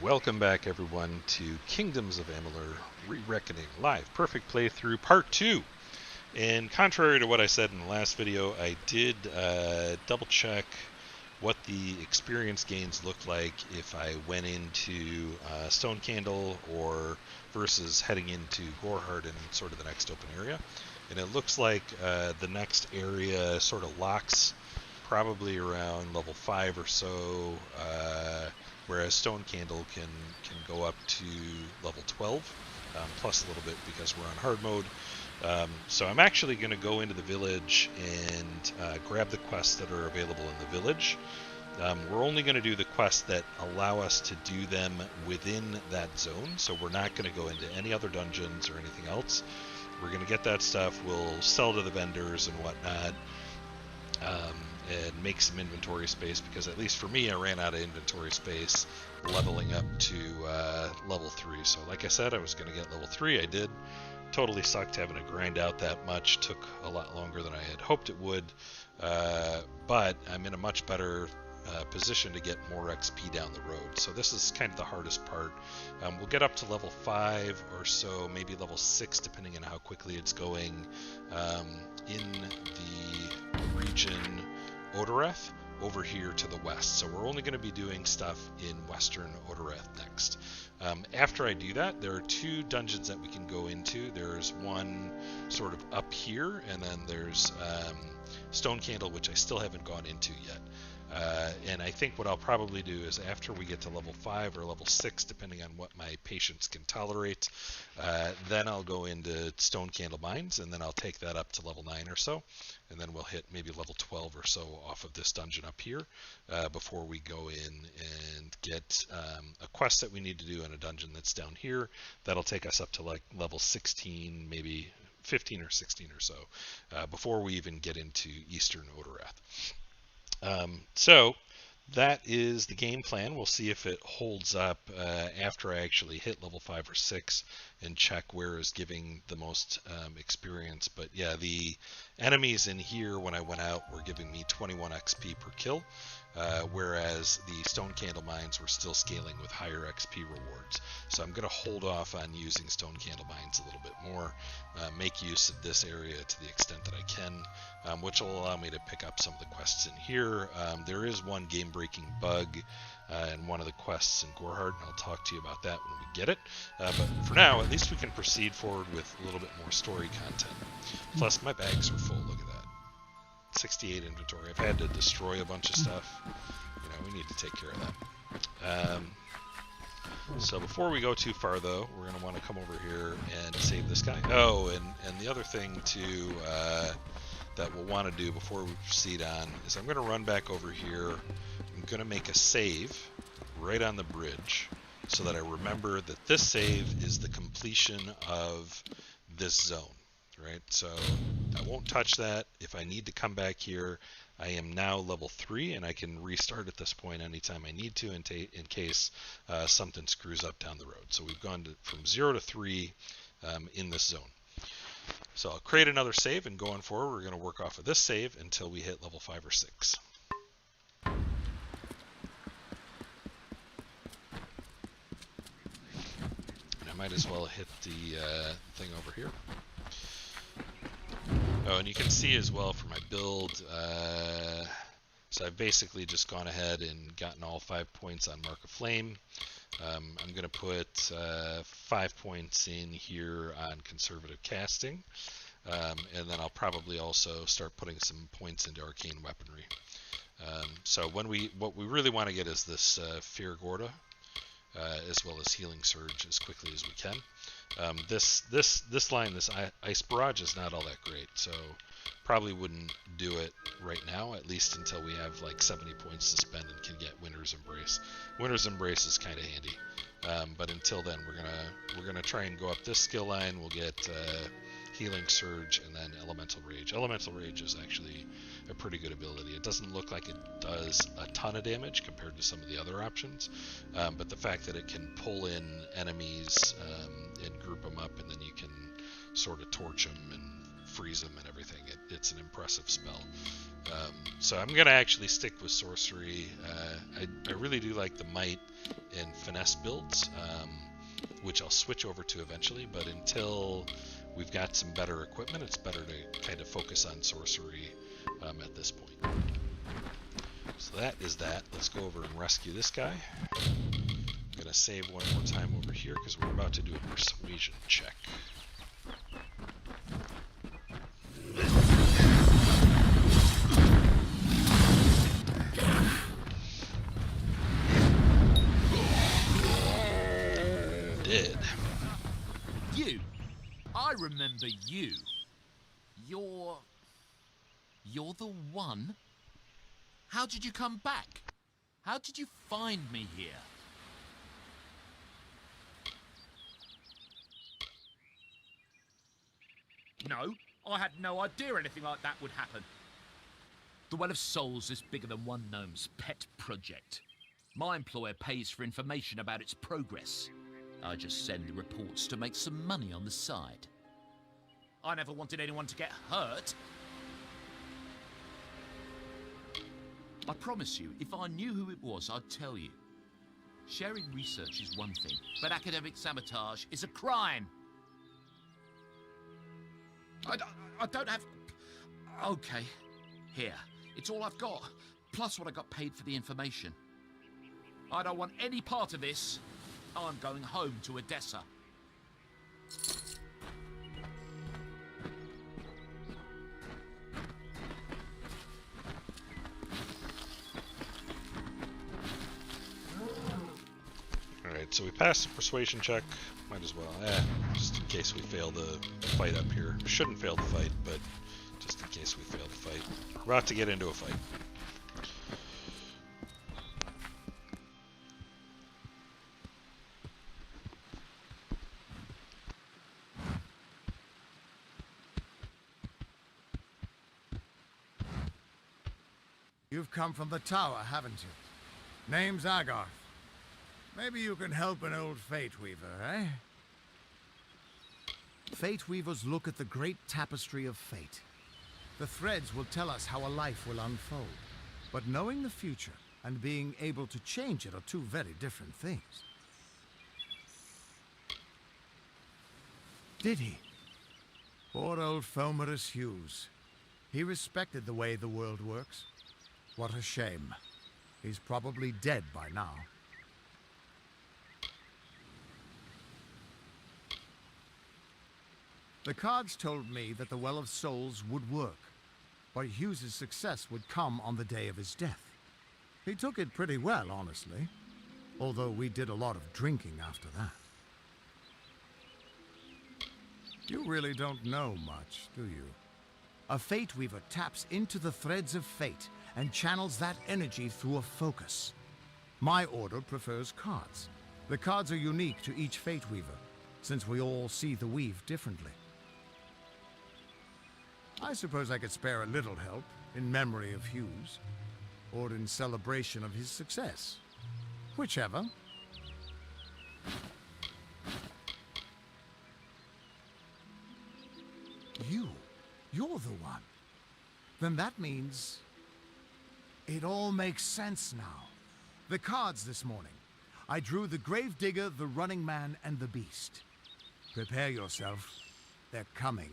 Welcome back, everyone, to Kingdoms of Amalur Re-Reckoning Live Perfect Playthrough Part 2. And contrary to what I said in the last video, I did double check what the experience gains look like if I went into Stone Candle or versus heading into Gorhart in sort of the next open area. And it looks like the next area sort of locks probably around level 5 or so, whereas Stone Candle can go up to level 12, plus a little bit because we're on hard mode. So I'm actually going to go into the village and grab the quests that are available in the village. We're only going to do the quests that allow us to do them within that zone, so we're not going to go into any other dungeons or anything else. We're going to get that stuff, we'll sell to the vendors and whatnot, and make some inventory space, because at least for me I ran out of inventory space leveling up to level 3. So like I said, I was going to get level 3. I did. Totally sucked having to grind out that much. Took a lot longer than I had hoped it would, but I'm in a much better position to get more XP down the road. So this is kind of the hardest part. We'll get up to level 5 or so, maybe level 6 depending on how quickly it's going, in the region Odoreth over here to the west. So we're only going to be doing stuff in western Odoreth next. After I do that, there are 2 dungeons that we can go into. There's one sort of up here, and then there's Stone Candle, which I still haven't gone into yet. And I think what I'll probably do is after we get to level 5 or level 6, depending on what my patience can tolerate, then I'll go into Stone Candle Mines, and then I'll take that up to level 9 or so, and then we'll hit maybe level 12 or so off of this dungeon up here, before we go in and get a quest that we need to do in a dungeon that's down here. That'll take us up to like level 16, maybe 15 or 16 or so, before we even get into Eastern Odoreth. So that is the game plan. We'll see if it holds up after I actually hit level 5 or 6 and check where is giving the most experience. But yeah, the enemies in here when I went out were giving me 21 XP per kill, whereas the Stone Candle Mines were still scaling with higher XP rewards. So I'm going to hold off on using Stone Candle Mines a little bit more, make use of this area to the extent that I can, which will allow me to pick up some of the quests in here. There is one game-breaking bug in one of the quests in Gorhart, and I'll talk to you about that when we get it. But for now, at least we can proceed forward with a little bit more story content. Plus, my bags are full. Look at that. 68 inventory. I've had to destroy a bunch of stuff. You know, we need to take care of that. So before we go too far, though, we're going to want to come over here and save this guy. Oh, and the other thing, too, that we'll want to do before we proceed on is I'm going to run back over here. I'm going to make a save right on the bridge so that I remember that this save is the completion of this zone, right? So I won't touch that. If I need to come back here, I am now level 3, and I can restart at this point anytime I need to in case something screws up down the road. So we've gone from 0 to 3 in this zone. So I'll create another save, and going forward, we're going to work off of this save until we hit level 5 or 6. And I might as well hit the thing over here. Oh, and you can see as well for my build, so I've basically just gone ahead and gotten all 5 points on Mark of Flame. I'm going to put 5 points in here on Conservative Casting, and then I'll probably also start putting some points into Arcane Weaponry. So what we really want to get is this Fear Gorda, as well as Healing Surge as quickly as we can. This line, this Ice Barrage, is not all that great, so probably wouldn't do it right now, at least until we have like 70 points to spend and can get Winter's Embrace. Winter's Embrace is kind of handy, but until then, we're gonna try and go up this skill line. We'll get Healing Surge and then Elemental Rage. Elemental Rage is actually a pretty good ability. It doesn't look like it does a ton of damage compared to some of the other options, but the fact that it can pull in enemies and group them up, and then you can sort of torch them and freeze them and everything, it's an impressive spell. So I'm going to actually stick with sorcery. I really do like the might and finesse builds, which I'll switch over to eventually, but until we've got some better equipment, it's better to kind of focus on sorcery at this point. So that is that. Let's go over and rescue this guy. I'm going to save one more time over here because we're about to do a persuasion check. Dead. You. I remember you. You're the one? How did you come back? How did you find me here? No, I had no idea anything like that would happen. The Well of Souls is bigger than one gnome's pet project. My employer pays for information about its progress. I just send reports to make some money on the side. I never wanted anyone to get hurt. I promise you, if I knew who it was, I'd tell you. Sharing research is one thing, but academic sabotage is a crime. I don't have... Okay, here. It's all I've got, plus what I got paid for the information. I don't want any part of this. I'm going home to Odessa. Alright, so we passed the persuasion check. Might as well, just in case we fail the fight up here. Shouldn't fail the fight, but just in case we fail the fight. We're about to get into a fight. You've come from the tower, haven't you? Name's Agarth. Maybe you can help an old Fate Weaver, eh? Fate Weavers look at the great tapestry of fate. The threads will tell us how a life will unfold. But knowing the future and being able to change it are two very different things. Did he? Poor old Fomerus Hughes. He respected the way the world works. What a shame. He's probably dead by now. The cards told me that the Well of Souls would work, but Hughes' success would come on the day of his death. He took it pretty well, honestly, although we did a lot of drinking after that. You really don't know much, do you? A Fate Weaver taps into the threads of fate and channels that energy through a focus. My order prefers cards. The cards are unique to each Fate Weaver, since we all see the weave differently. I suppose I could spare a little help in memory of Hughes, or in celebration of his success. Whichever. You're the one. Then that means... it all makes sense now. The cards this morning. I drew the Gravedigger, the Running Man, and the Beast. Prepare yourself. They're coming.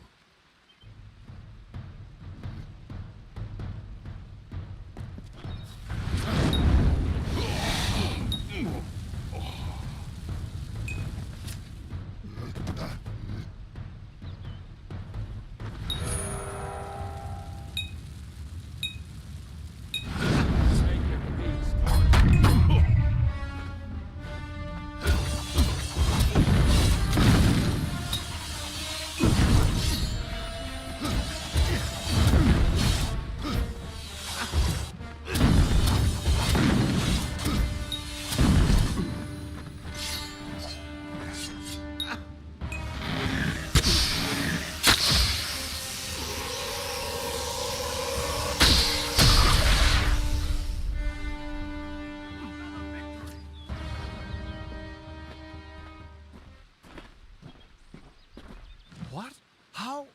What? How?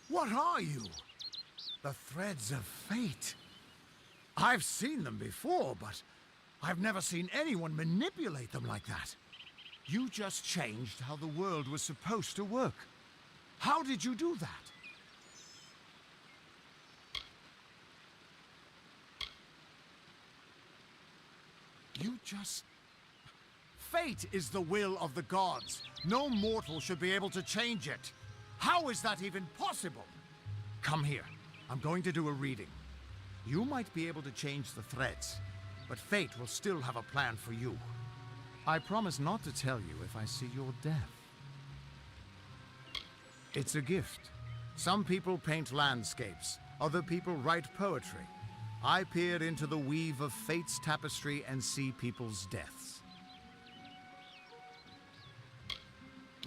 What are you? The threads of fate. I've seen them before, but I've never seen anyone manipulate them like that. You just changed how the world was supposed to work. How did you do that? You just... Fate is the will of the gods. No mortal should be able to change it. How is that even possible? Come here. I'm going to do a reading. You might be able to change the threads, but fate will still have a plan for you. I promise not to tell you if I see your death. It's a gift. Some people paint landscapes, other people write poetry. I peer into the weave of fate's tapestry and see people's deaths.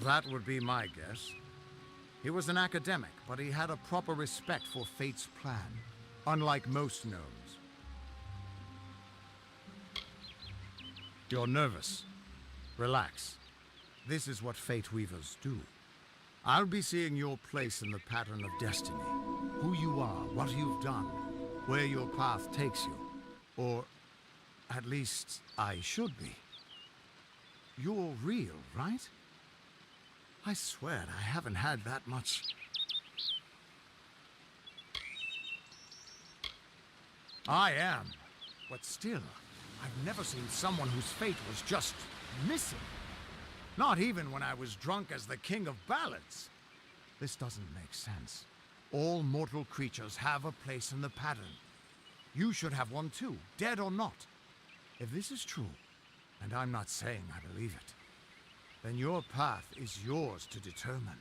That would be my guess. He was an academic, but he had a proper respect for fate's plan, unlike most gnomes. You're nervous. Relax. This is what fate weavers do. I'll be seeing your place in the pattern of destiny. Who you are, what you've done, where your path takes you. Or, at least, I should be. You're real, right? I swear I haven't had that much... I am. But still, I've never seen someone whose fate was just missing. Not even when I was drunk as the king of ballads. This doesn't make sense. All mortal creatures have a place in the pattern. You should have one too, dead or not. If this is true, and I'm not saying I believe it, then your path is yours to determine.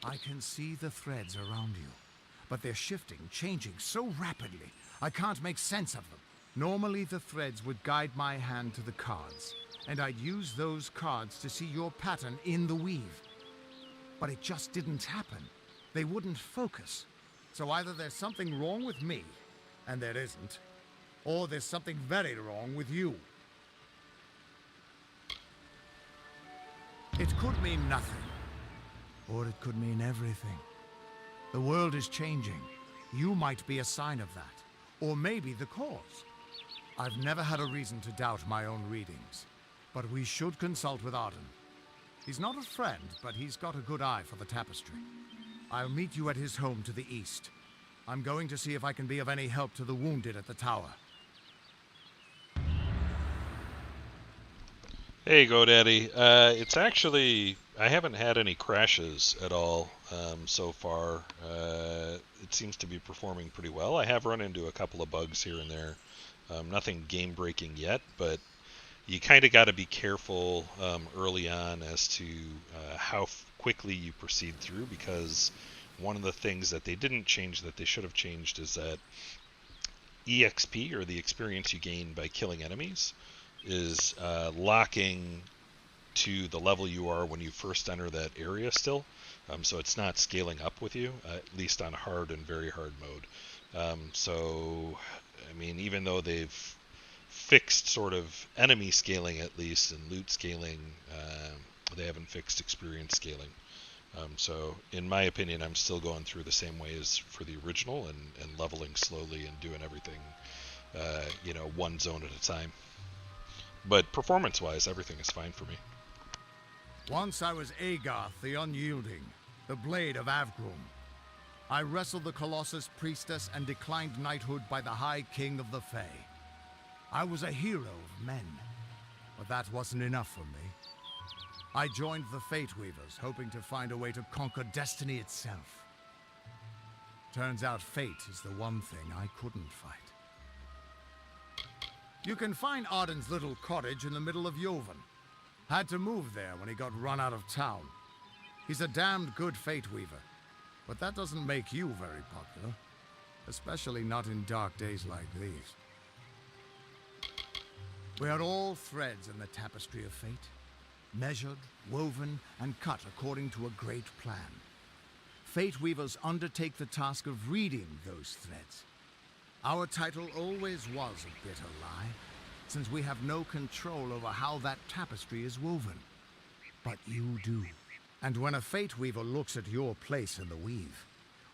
I can see the threads around you, but they're shifting, changing so rapidly, I can't make sense of them. Normally the threads would guide my hand to the cards, and I'd use those cards to see your pattern in the weave. But it just didn't happen. They wouldn't focus. So either there's something wrong with me, and there isn't, or there's something very wrong with you. It could mean nothing, or it could mean everything. The world is changing. You might be a sign of that, or maybe the cause. I've never had a reason to doubt my own readings, but we should consult with Arden. He's not a friend, but he's got a good eye for the tapestry. I'll meet you at his home to the east. I'm going to see if I can be of any help to the wounded at the tower. Hey, GoDaddy. It's actually... I haven't had any crashes at all so far. It seems to be performing pretty well. I have run into a couple of bugs here and there. Nothing game-breaking yet, but you kind of got to be careful early on as to how quickly you proceed through, because one of the things that they didn't change that they should have changed is that EXP, or the experience you gain by killing enemies, is locking to the level you are when you first enter that area still. So it's not scaling up with you, at least on hard and very hard mode. So, I mean, even though they've fixed sort of enemy scaling at least, and loot scaling, they haven't fixed experience scaling. So in my opinion, I'm still going through the same way as for the original, and leveling slowly and doing everything, one zone at a time. But performance-wise, everything is fine for me. Once I was Agarth the Unyielding, the Blade of Avgrum. I wrestled the Colossus Priestess and declined knighthood by the High King of the Fae. I was a hero of men, but that wasn't enough for me. I joined the Fate Weavers, hoping to find a way to conquer destiny itself. Turns out fate is the one thing I couldn't fight. You can find Arden's little cottage in the middle of Joven. Had to move there when he got run out of town. He's a damned good Fate Weaver, but that doesn't make you very popular. Especially not in dark days like these. We are all threads in the tapestry of fate, measured, woven, and cut according to a great plan. Fate Weavers undertake the task of reading those threads. Our title always was a bitter lie, since we have no control over how that tapestry is woven. But you do. And when a Fate Weaver looks at your place in the weave,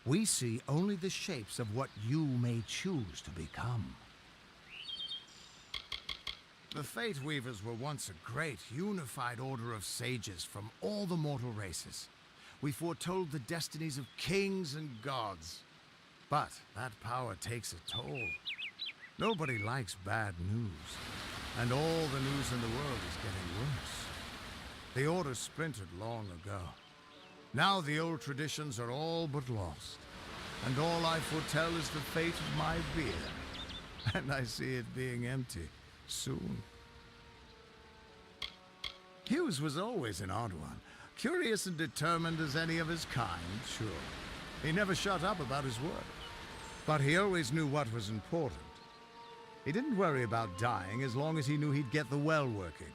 we see only the shapes of what you may choose to become. The Fate Weavers were once a great, unified order of sages from all the mortal races. We foretold the destinies of kings and gods. But that power takes a toll. Nobody likes bad news, and all the news in the world is getting worse. The order splintered long ago. Now the old traditions are all but lost, and all I foretell is the fate of my beer. And I see it being empty soon. Hughes was always an odd one, curious and determined as any of his kind, sure. He never shut up about his work, but he always knew what was important. He didn't worry about dying as long as he knew he'd get the well working.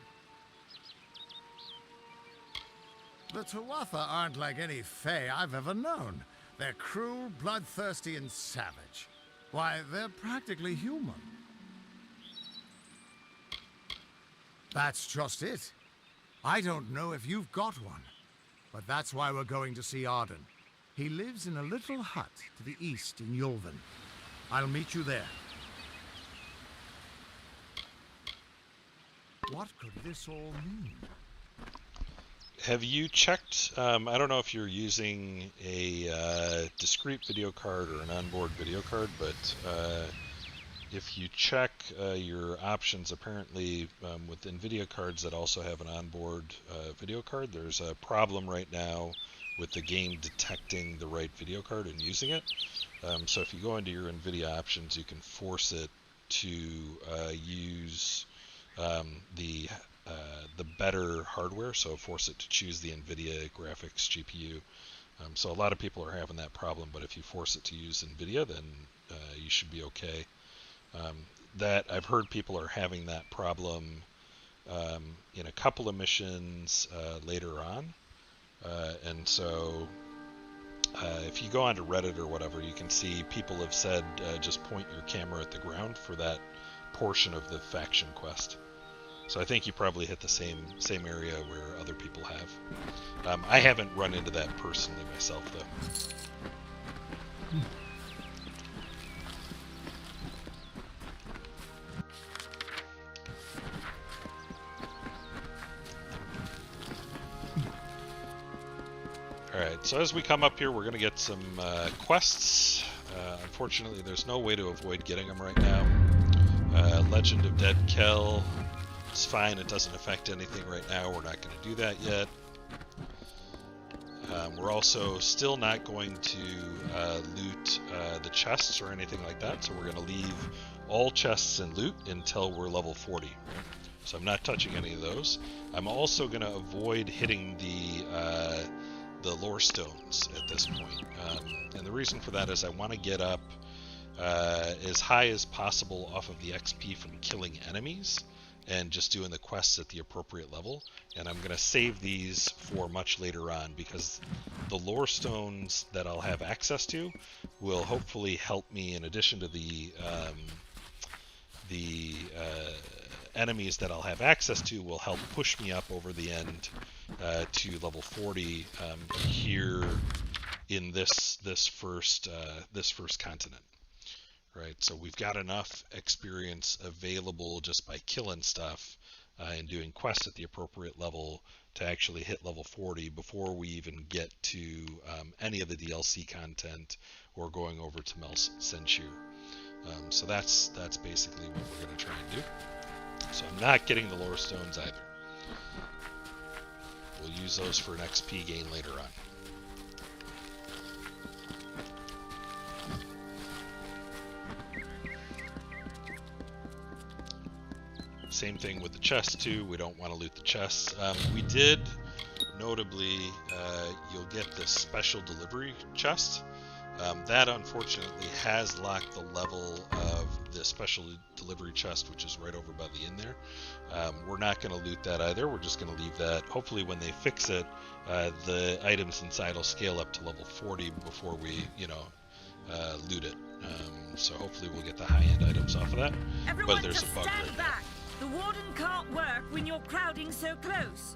The Tuatha aren't like any Fae I've ever known. They're cruel, bloodthirsty, and savage. Why, they're practically human. That's just it. I don't know if you've got one, but that's why we're going to see Arden. He lives in a little hut to the east in Yulven. I'll meet you there. What could this all mean? Have you checked, I don't know if you're using a discrete video card or an onboard video card, but if you check your options, apparently with NVIDIA cards that also have an onboard video card, there's a problem right now with the game detecting the right video card and using it. So if you go into your NVIDIA options, you can force it to use the better hardware, so force it to choose the NVIDIA graphics GPU. So a lot of people are having that problem, but if you force it to use NVIDIA, then you should be okay. That I've heard people are having that problem in a couple of missions later on, and so if you go onto Reddit or whatever, you can see people have said just point your camera at the ground for that portion of the faction quest. So I think you probably hit the same area where other people have. I haven't run into that personally myself, though. Alright, so as we come up here, we're going to get some quests. Unfortunately, there's no way to avoid getting them right now. Legend of Dead Kell. It's fine, it doesn't affect anything right now. We're not going to do that yet. We're also still not going to loot the chests or anything like that, so we're going to leave all chests and loot until we're level 40. So I'm not touching any of those. I'm also going to avoid hitting the lore stones at this point. And the reason for that is I want to get up as high as possible off of the XP from killing enemies and just doing the quests at the appropriate level. And I'm going to save these for much later on, because the lore stones that I'll have access to will hopefully help me, in addition to the enemies that I'll have access to, will help push me up over the end to level 40 here in this first continent. Right, so we've got enough experience available just by killing stuff and doing quests at the appropriate level to actually hit level 40 before we even get to any of the DLC content or going over to Mel Senshir. So that's basically what we're going to try and do. So I'm not getting the lore stones either. We'll use those for an XP gain later on. Same thing with the chests too. We don't want to loot the chests. We did, notably, you'll get this special delivery chest. That unfortunately has locked the level of the special delivery chest, which is right over by the inn there. We're not going to loot that either. We're just going to leave that. Hopefully when they fix it, the items inside will scale up to level 40 before we, loot it. So hopefully we'll get the high-end items off of that. Everyone But there's just a bug stand right back. The warden can't work when you're crowding so close.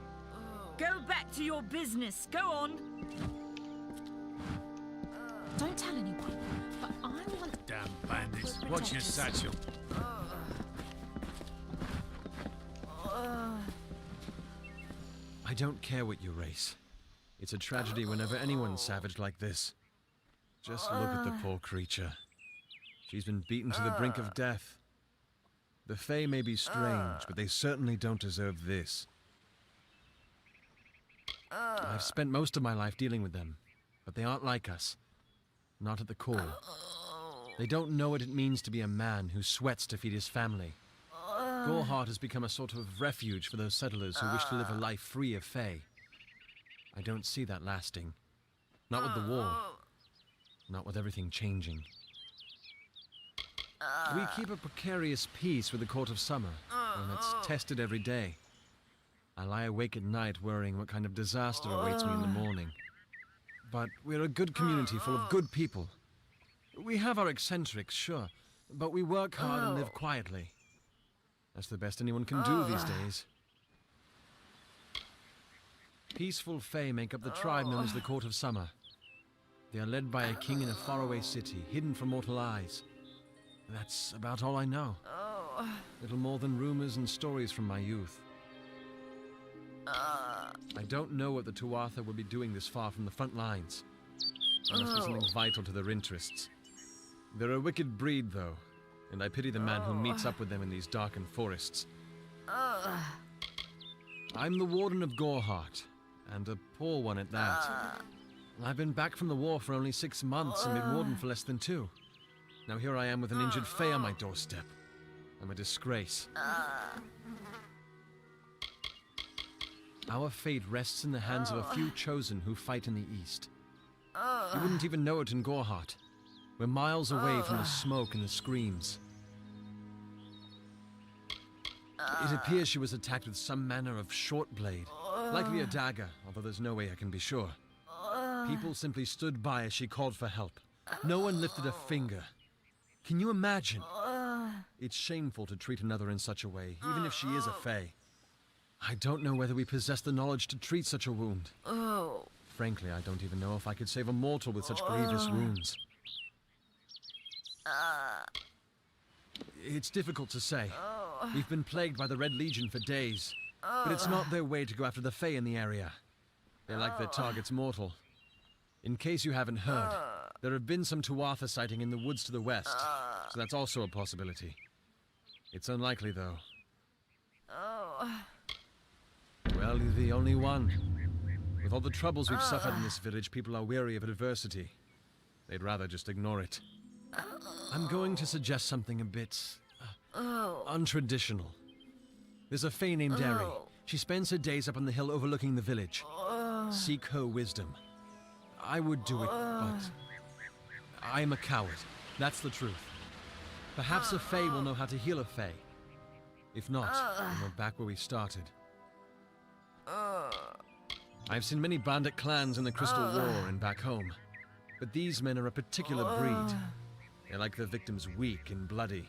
Go back to your business. Go on. Don't tell anyone, but I want... Damn bandits. Watch your satchel. I don't care what you race. It's a tragedy whenever anyone's savage like this. Just look at the poor creature. She's been beaten to the brink of death. The Fae may be strange, but they certainly don't deserve this. I've spent most of my life dealing with them, but they aren't like us. Not at the core. They don't know what it means to be a man who sweats to feed his family. Gorhart has become a sort of refuge for those settlers who wish to live a life free of Fae. I don't see that lasting. Not with the war. Not with everything changing. We keep a precarious peace with the Court of Summer, and it's tested every day. I lie awake at night worrying what kind of disaster awaits me in the morning. But we're a good community full of good people. We have our eccentrics, sure, but we work hard and live quietly. That's the best anyone can do these days. Peaceful Fae make up the tribe known as the Court of Summer. They are led by a king in a faraway city, hidden from mortal eyes. That's about all I know. Little more than rumors and stories from my youth. I don't know what the Tuatha will be doing this far from the front lines. There must be something vital to their interests. They're a wicked breed, though, and I pity the man who meets up with them in these darkened forests. I'm the Warden of Gorhart, and a poor one at that. I've been back from the war for only 6 months and been Warden for less than 2. Now here I am with an injured Fae on my doorstep. I'm a disgrace. Our fate rests in the hands of a few chosen who fight in the east. You wouldn't even know it in Gorhart. We're miles away from the smoke and the screams. It appears she was attacked with some manner of short blade, likely a dagger, although there's no way I can be sure. People simply stood by as she called for help. No one lifted a finger. Can you imagine? It's shameful to treat another in such a way, even if she is a Fae. I don't know whether we possess the knowledge to treat such a wound. Frankly, I don't even know if I could save a mortal with such grievous wounds. It's difficult to say. We've been plagued by the Red Legion for days, but it's not their way to go after the Fae in the area. They like their targets mortal. In case you haven't heard, there have been some Tuatha sighting in the woods to the west, so that's also a possibility. It's unlikely, though. Well, you're the only one. With all the troubles we've suffered in this village, people are weary of adversity. They'd rather just ignore it. I'm going to suggest something a bit untraditional. There's a Fae named Eri. She spends her days up on the hill overlooking the village. Seek her wisdom. I would do it, but I'm a coward. That's the truth. Perhaps a Fae will know how to heal a Fae. If not, then we're back where we started. I've seen many bandit clans in the Crystal War and back home, but these men are a particular breed. They like their victims weak and bloody.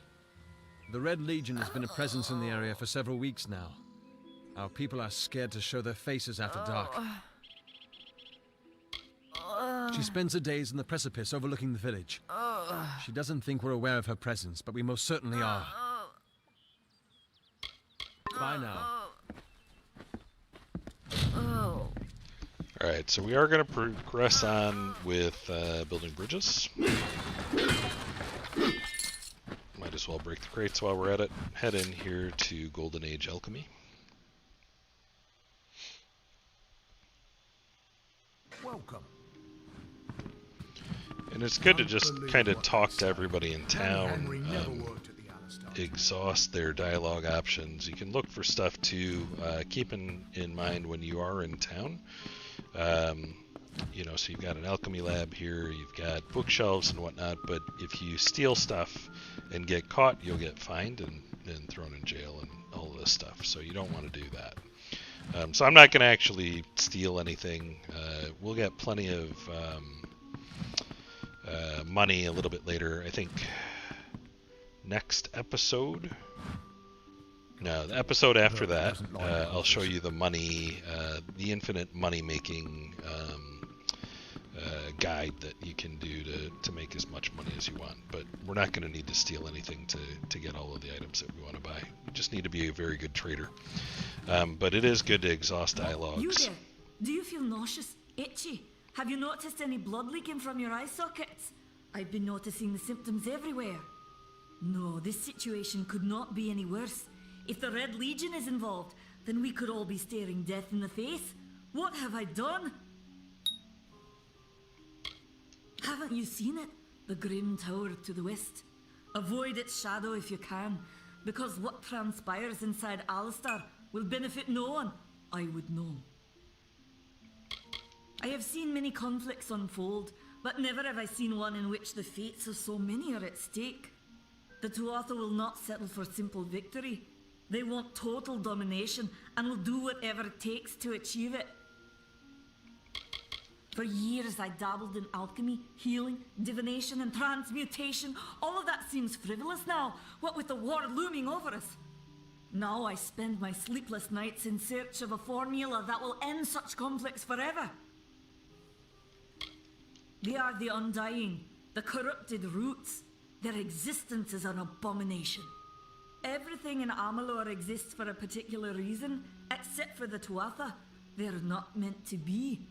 The Red Legion has been a presence in the area for several weeks now. Our people are scared to show their faces after dark. She spends her days in the precipice overlooking the village. She doesn't think we're aware of her presence, but we most certainly are. Bye now. Alright, so we are going to progress on with building bridges. Might as well break the crates while we're at it. Head in here to Golden Age Alchemy. Welcome. And it's good to just kind of talk to everybody in town, exhaust their dialogue options. You can look for stuff too, keep in mind when you are in town. You know, so you've got an alchemy lab here, you've got bookshelves and whatnot, but if you steal stuff and get caught, you'll get fined and thrown in jail and all of this stuff, so you don't want to do that. So I'm not going to actually steal anything. We'll get plenty of money a little bit later. I think next episode. No, the episode after that, I'll show you the money, the infinite money-making guide that you can do to make as much money as you want. But we're not going to need to steal anything to get all of the items that we want to buy. We just need to be a very good trader. But it is good to exhaust dialogues. You there? Do you feel nauseous? Itchy? Have you noticed any blood leaking from your eye sockets? I've been noticing the symptoms everywhere. No, this situation could not be any worse. If the Red Legion is involved, then we could all be staring death in the face. What have I done? Haven't you seen it? The grim tower to the west. Avoid its shadow if you can, because what transpires inside Alistar will benefit no one, I would know. I have seen many conflicts unfold, but never have I seen one in which the fates of so many are at stake. The Tuatha will not settle for simple victory. They want total domination and will do whatever it takes to achieve it. For years I dabbled in alchemy, healing, divination and transmutation. All of that seems frivolous now, what with the war looming over us. Now I spend my sleepless nights in search of a formula that will end such conflicts forever. They are the undying, the corrupted roots. Their existence is an abomination. Everything in Amalur exists for a particular reason, except for the Tuatha. They're not meant to be.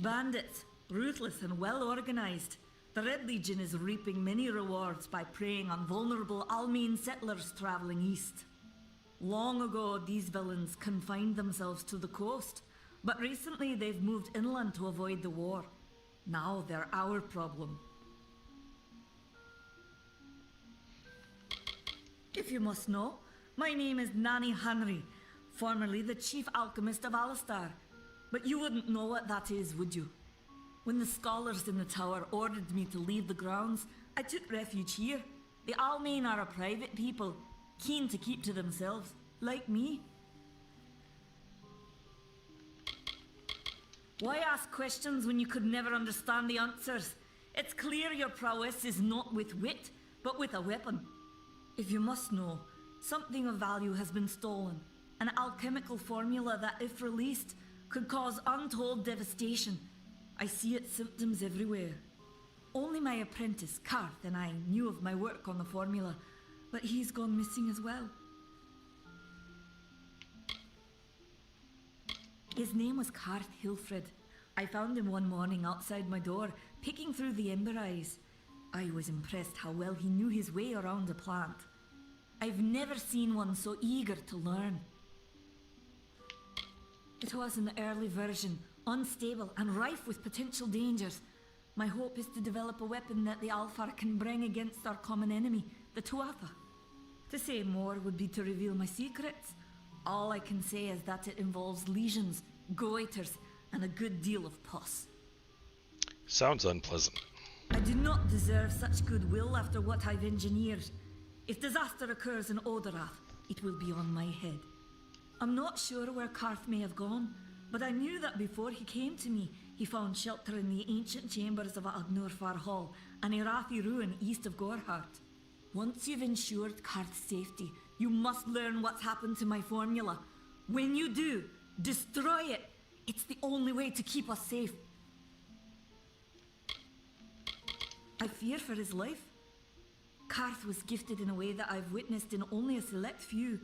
Bandits, ruthless and well organized. The Red Legion is reaping many rewards by preying on vulnerable Almine settlers traveling east. Long ago, these villains confined themselves to the coast, but recently they've moved inland to avoid the war. Now they're our problem. If you must know, my name is Nani Henry, formerly the chief alchemist of Alistar. But you wouldn't know what that is, would you? When the scholars in the tower ordered me to leave the grounds, I took refuge here. The Almain are a private people, keen to keep to themselves, like me. Why ask questions when you could never understand the answers? It's clear your prowess is not with wit, but with a weapon. If you must know, something of value has been stolen. An alchemical formula that, if released, could cause untold devastation. I see its symptoms everywhere. Only my apprentice, Karth, and I knew of my work on the formula, but he's gone missing as well. His name was Karth Hilfred. I found him one morning outside my door, picking through the ember eyes. I was impressed how well he knew his way around a plant. I've never seen one so eager to learn. It was an early version, unstable and rife with potential dangers. My hope is to develop a weapon that the Alfar can bring against our common enemy, the Tuatha. To say more would be to reveal my secrets. All I can say is that it involves lesions, goiters, and a good deal of pus. Sounds unpleasant. I do not deserve such goodwill after what I've engineered. If disaster occurs in Odorath, it will be on my head. I'm not sure where Karth may have gone, but I knew that before he came to me, he found shelter in the ancient chambers of Agnurfar Hall, an Irathi ruin east of Gorhart. Once you've ensured Karth's safety, you must learn what's happened to my formula. When you do, destroy it. It's the only way to keep us safe. I fear for his life. Karth was gifted in a way that I've witnessed in only a select few.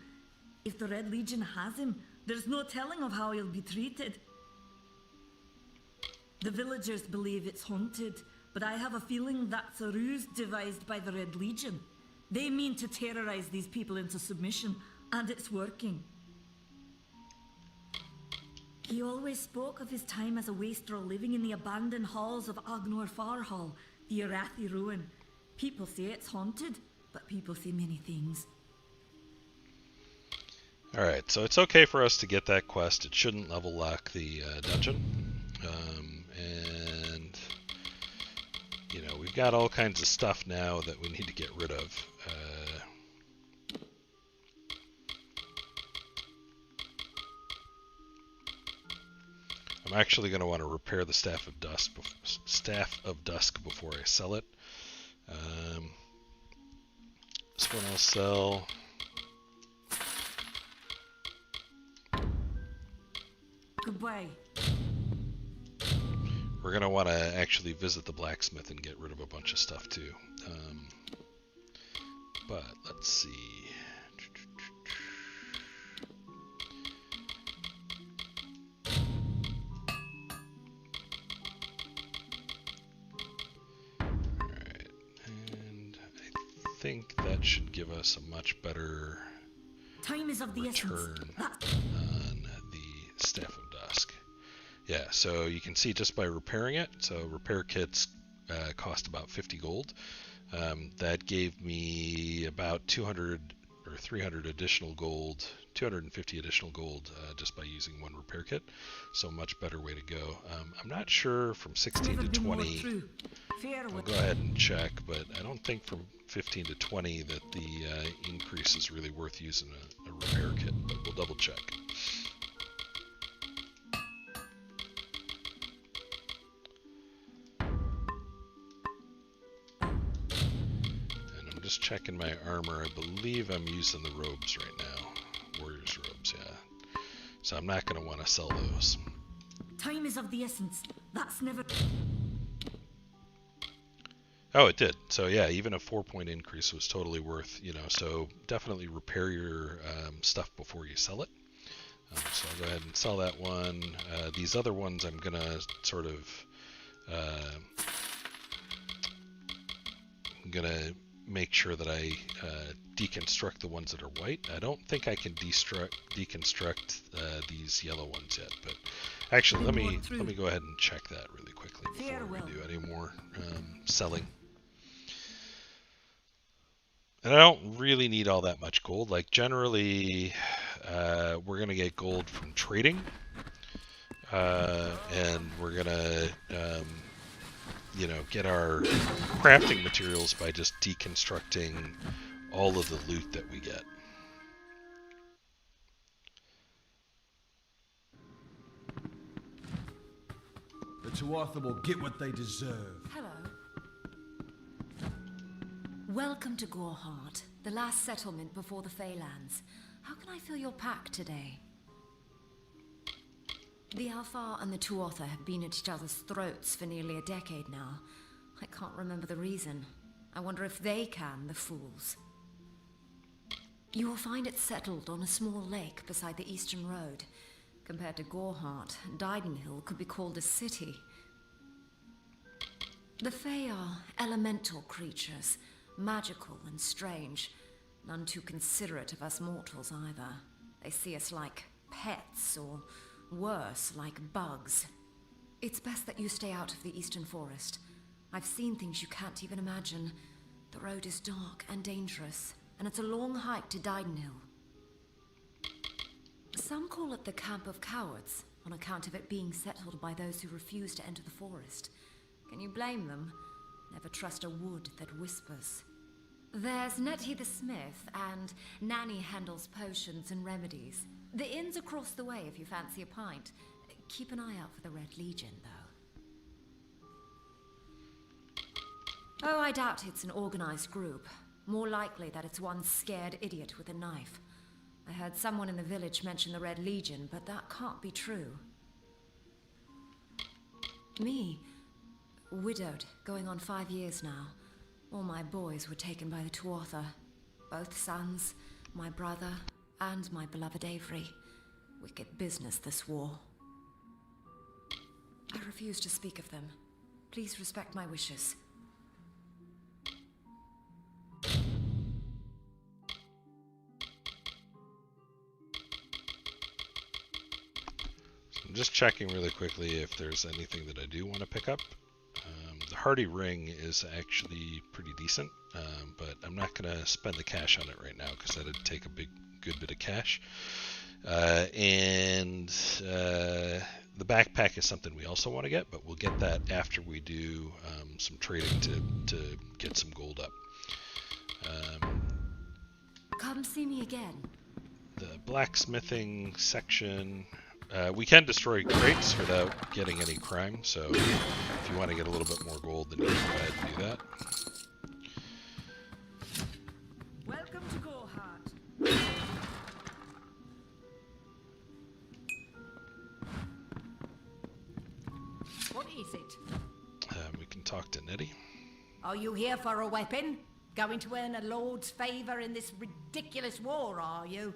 If the Red Legion has him, there's no telling of how he'll be treated. The villagers believe it's haunted, but I have a feeling that's a ruse devised by the Red Legion. They mean to terrorize these people into submission, and it's working. He always spoke of his time as a wastrel living in the abandoned halls of Agnurfar Hall, the Irathi ruin. People say it's haunted, but people say many things. Alright, so it's okay for us to get that quest. It shouldn't level lock the dungeon. And, you know, we've got all kinds of stuff now that we need to get rid of. I'm actually going to want to repair the Staff of Dusk before I sell it. This one I'll sell. Goodbye. We're going to want to actually visit the blacksmith and get rid of a bunch of stuff too. But let's see. Alright, and I think that should give us a much better Time is of the return essence. on the Staff of Dusk. Yeah, so you can see just by repairing it, so repair kits cost about 50 gold. That gave me about 200 or 300 additional gold, 250 additional gold just by using one repair kit. So much better way to go. I'm not sure from 16 to 20. I'll go ahead and check, but I don't think from 15 to 20 that the increase is really worth using a repair kit, but we'll double check. Just checking my armor. I believe I'm using the robes right now. Warrior's robes, yeah. So I'm not going to want to sell those. Time is of the essence. That's never... Oh, it did. So yeah, even a 4-point increase was totally worth, so definitely repair your stuff before you sell it. So I'll go ahead and sell that one. These other ones I'm going to sort of... I'm going to make sure that I deconstruct the ones that are white. I don't think I can deconstruct these yellow ones yet, but actually let me go ahead and check that really quickly before we do any more selling. And I don't really need all that much gold. Like generally we're gonna get gold from trading, and we're gonna get our crafting materials by just deconstructing all of the loot that we get. The Tuatha will get what they deserve. Hello. Welcome to Gorhart, the last settlement before the Feylands. How can I fill your pack today? The Alfar and the Tuatha have been at each other's throats for nearly a decade now. I can't remember the reason. I wonder if they can, the fools. You will find it settled on a small lake beside the eastern road. Compared to Gorhart, Didenhill could be called a city. The Fey are elemental creatures, magical and strange. None too considerate of us mortals either. They see us like pets or... worse, like bugs. It's best that you stay out of the eastern forest. I've seen things you can't even imagine. The road is dark and dangerous, and it's a long hike to Didenhill. Some call it the Camp of Cowards, on account of it being settled by those who refuse to enter the forest. Can you blame them? Never trust a wood that whispers. There's Nettie the smith, and Nanny handles potions and remedies. The inn's across the way if you fancy a pint. Keep an eye out for the Red Legion, though. Oh, I doubt it's an organized group. More likely that it's one scared idiot with a knife. I heard someone in the village mention the Red Legion, but that can't be true. Me, widowed, going on 5 years now. All my boys were taken by the Tuatha. Both sons, my brother, and my beloved Avery. Wicked business, this war. I refuse to speak of them. Please respect my wishes. I'm just checking really quickly if there's anything that I do want to pick up. The Hardy Ring is actually pretty decent, but I'm not going to spend the cash on it right now because that'd take a good bit of cash. And the backpack is something we also want to get, but we'll get that after we do some trading to get some gold up. Come see me again. The blacksmithing section We can destroy crates without getting any crime, so if you want to get a little bit more gold, then you can go ahead and do that. Welcome to Gorhart. What is it? We can talk to Nettie. Are you here for a weapon? Going to earn a lord's favor in this ridiculous war, are you?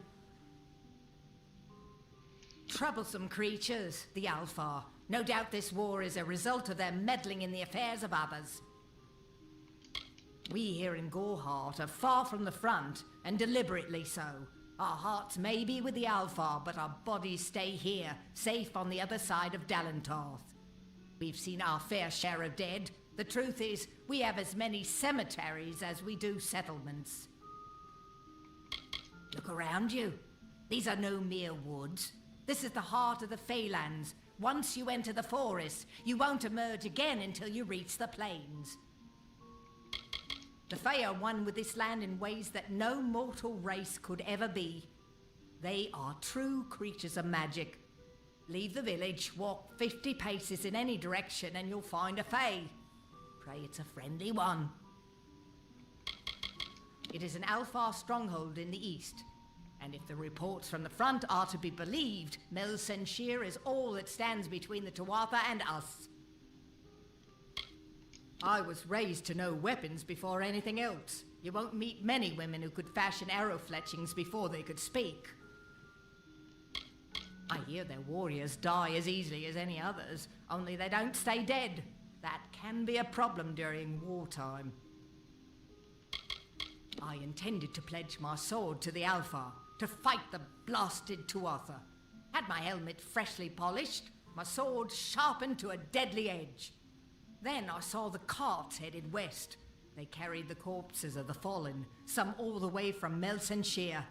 Troublesome creatures, the Alpha. No doubt this war is a result of their meddling in the affairs of others. We here in Gorhart are far from the front, and deliberately so. Our hearts may be with the Alpha, but our bodies stay here, safe on the other side of Dalentarth. We've seen our fair share of dead. The truth is, we have as many cemeteries as we do settlements. Look around you. These are no mere woods. This is the heart of the Feylands. Once you enter the forest, you won't emerge again until you reach the plains. The Fey are one with this land in ways that no mortal race could ever be. They are true creatures of magic. Leave the village, walk 50 paces in any direction, and you'll find a Fey. Pray it's a friendly one. It is an Alpha stronghold in the east. And if the reports from the front are to be believed, Melsenshir is all that stands between the Tuatha and us. I was raised to know weapons before anything else. You won't meet many women who could fashion arrow fletchings before they could speak. I hear their warriors die as easily as any others, only they don't stay dead. That can be a problem during wartime. I intended to pledge my sword to the Alpha, to fight the blasted Tuatha. Had my helmet freshly polished, my sword sharpened to a deadly edge. Then I saw the carts headed west. They carried the corpses of the fallen, some all the way from Melsenshir.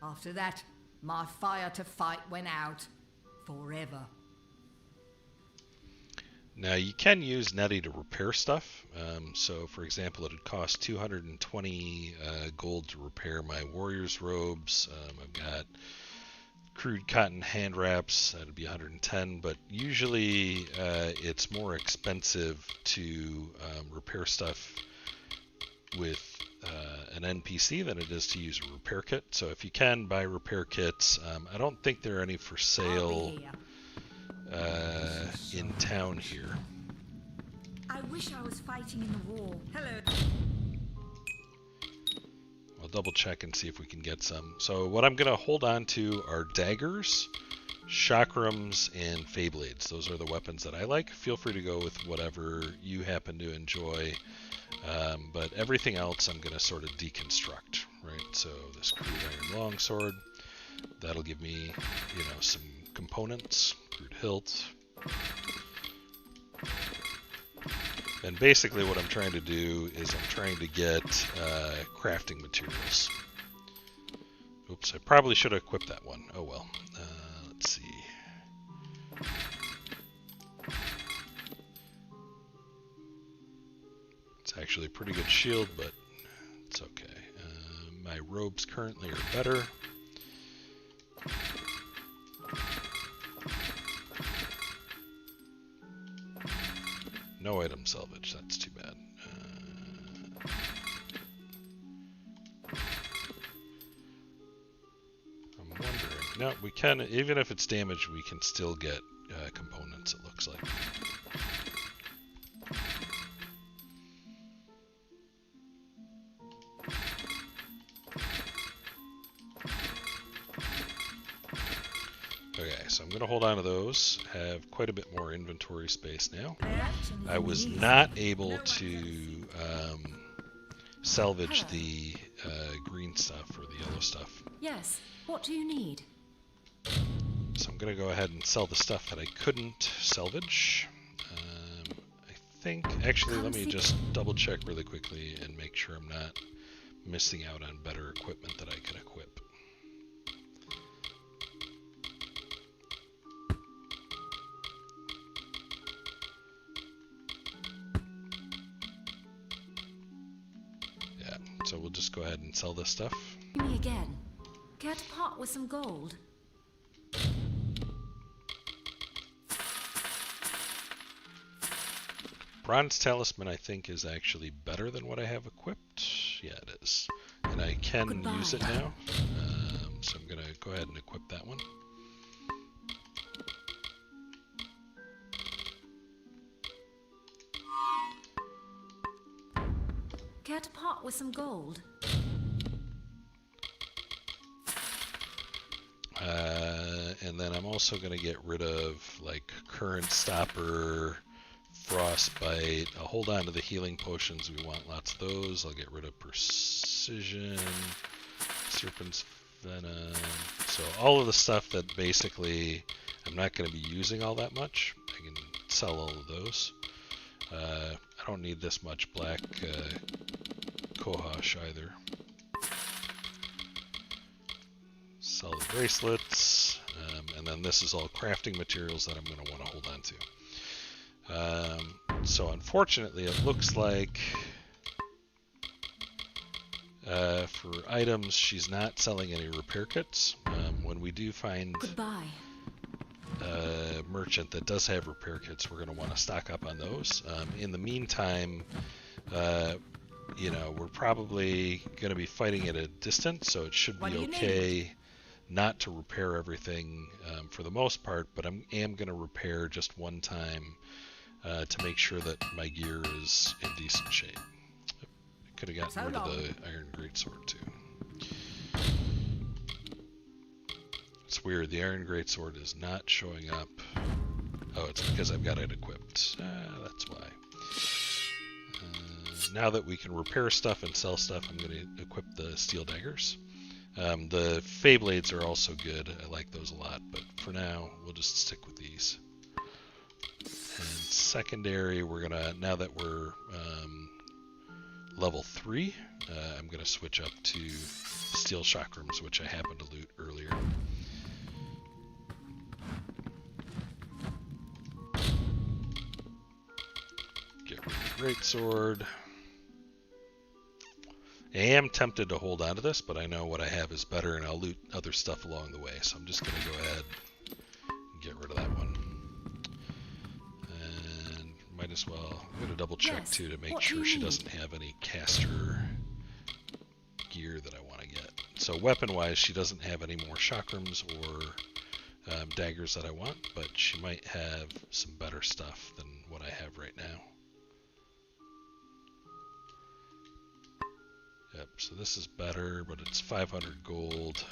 After that, my fire to fight went out. Forever. Now you can use Nettie to repair stuff. So for example, it would cost 220 gold to repair my warrior's robes. I've got crude cotton hand wraps, that'd be 110, but usually it's more expensive to repair stuff with an NPC than it is to use a repair kit. So if you can buy repair kits, I don't think there are any for sale in town here. I wish I was fighting in the war. Hello. I'll double check and see if we can get some. So what I'm going to hold on to are daggers, chakrams, and Feyblades. Those are the weapons that I like. Feel free to go with whatever you happen to enjoy. But everything else I'm going to sort of deconstruct, right? So this crude iron longsword, that'll give me, you know, some components, crude hilt. And basically what I'm trying to do is I'm trying to get crafting materials. Oops, I probably should have equipped that one. Oh well. Let's see. It's actually a pretty good shield, but it's okay. My robes currently are better. No item salvage, that's too bad. I'm wondering. No, we can, even if it's damaged, we can still get components, it looks like. Okay, so I'm going to hold on to those. Have quite a bit more inventory space now. I was not able to salvage the green stuff or the yellow stuff. Yes, what do you need? So I'm going to go ahead and sell the stuff that I couldn't salvage. I think, actually, let me just double check really quickly and make sure I'm not missing out on better equipment that I could equip. So we'll just go ahead and sell this stuff. Me again. Care to part with some gold? Bronze Talisman, I think, is actually better than what I have equipped. Yeah, it is. And I can use it now. So I'm going to go ahead and equip that one. Care to part with some gold? And then I'm also going to get rid of like Current Stopper, Frostbite. I'll hold on to the healing potions. We want lots of those. I'll get rid of Precision, Serpent's Venom. So all of the stuff that basically I'm not going to be using all that much, I can sell all of those. I don't need this much black Kohash either. Sell the bracelets, and then this is all crafting materials that I'm going to want to hold on to. So unfortunately, it looks like for items, she's not selling any repair kits. When we do find a merchant that does have repair kits, we're going to want to stock up on those. In the meantime, you know, we're probably going to be fighting at a distance, so it should be okay not to repair everything for the most part, but I am going to repair just one time to make sure that my gear is in decent shape. I could have gotten rid of the Iron Greatsword too. It's weird, the Iron Greatsword is not showing up. Oh, it's because I've got it equipped. That's why. Now that we can repair stuff and sell stuff, I'm going to equip the Steel Daggers. The Fey Blades are also good. I like those a lot, but for now, we'll just stick with these. And secondary, we're gonna, now that we're level 3, I'm gonna switch up to Steel Chakrams, which I happened to loot earlier. Get rid of the Greatsword. I am tempted to hold on to this, but I know what I have is better, and I'll loot other stuff along the way. So I'm just going to go ahead and get rid of that one. And might as well, I'm going to double check too to make sure she doesn't have any caster gear that I want to get. So weapon-wise, she doesn't have any more chakrams or daggers that I want, but she might have some better stuff than what I have right now. Yep, so this is better, but it's 500 gold.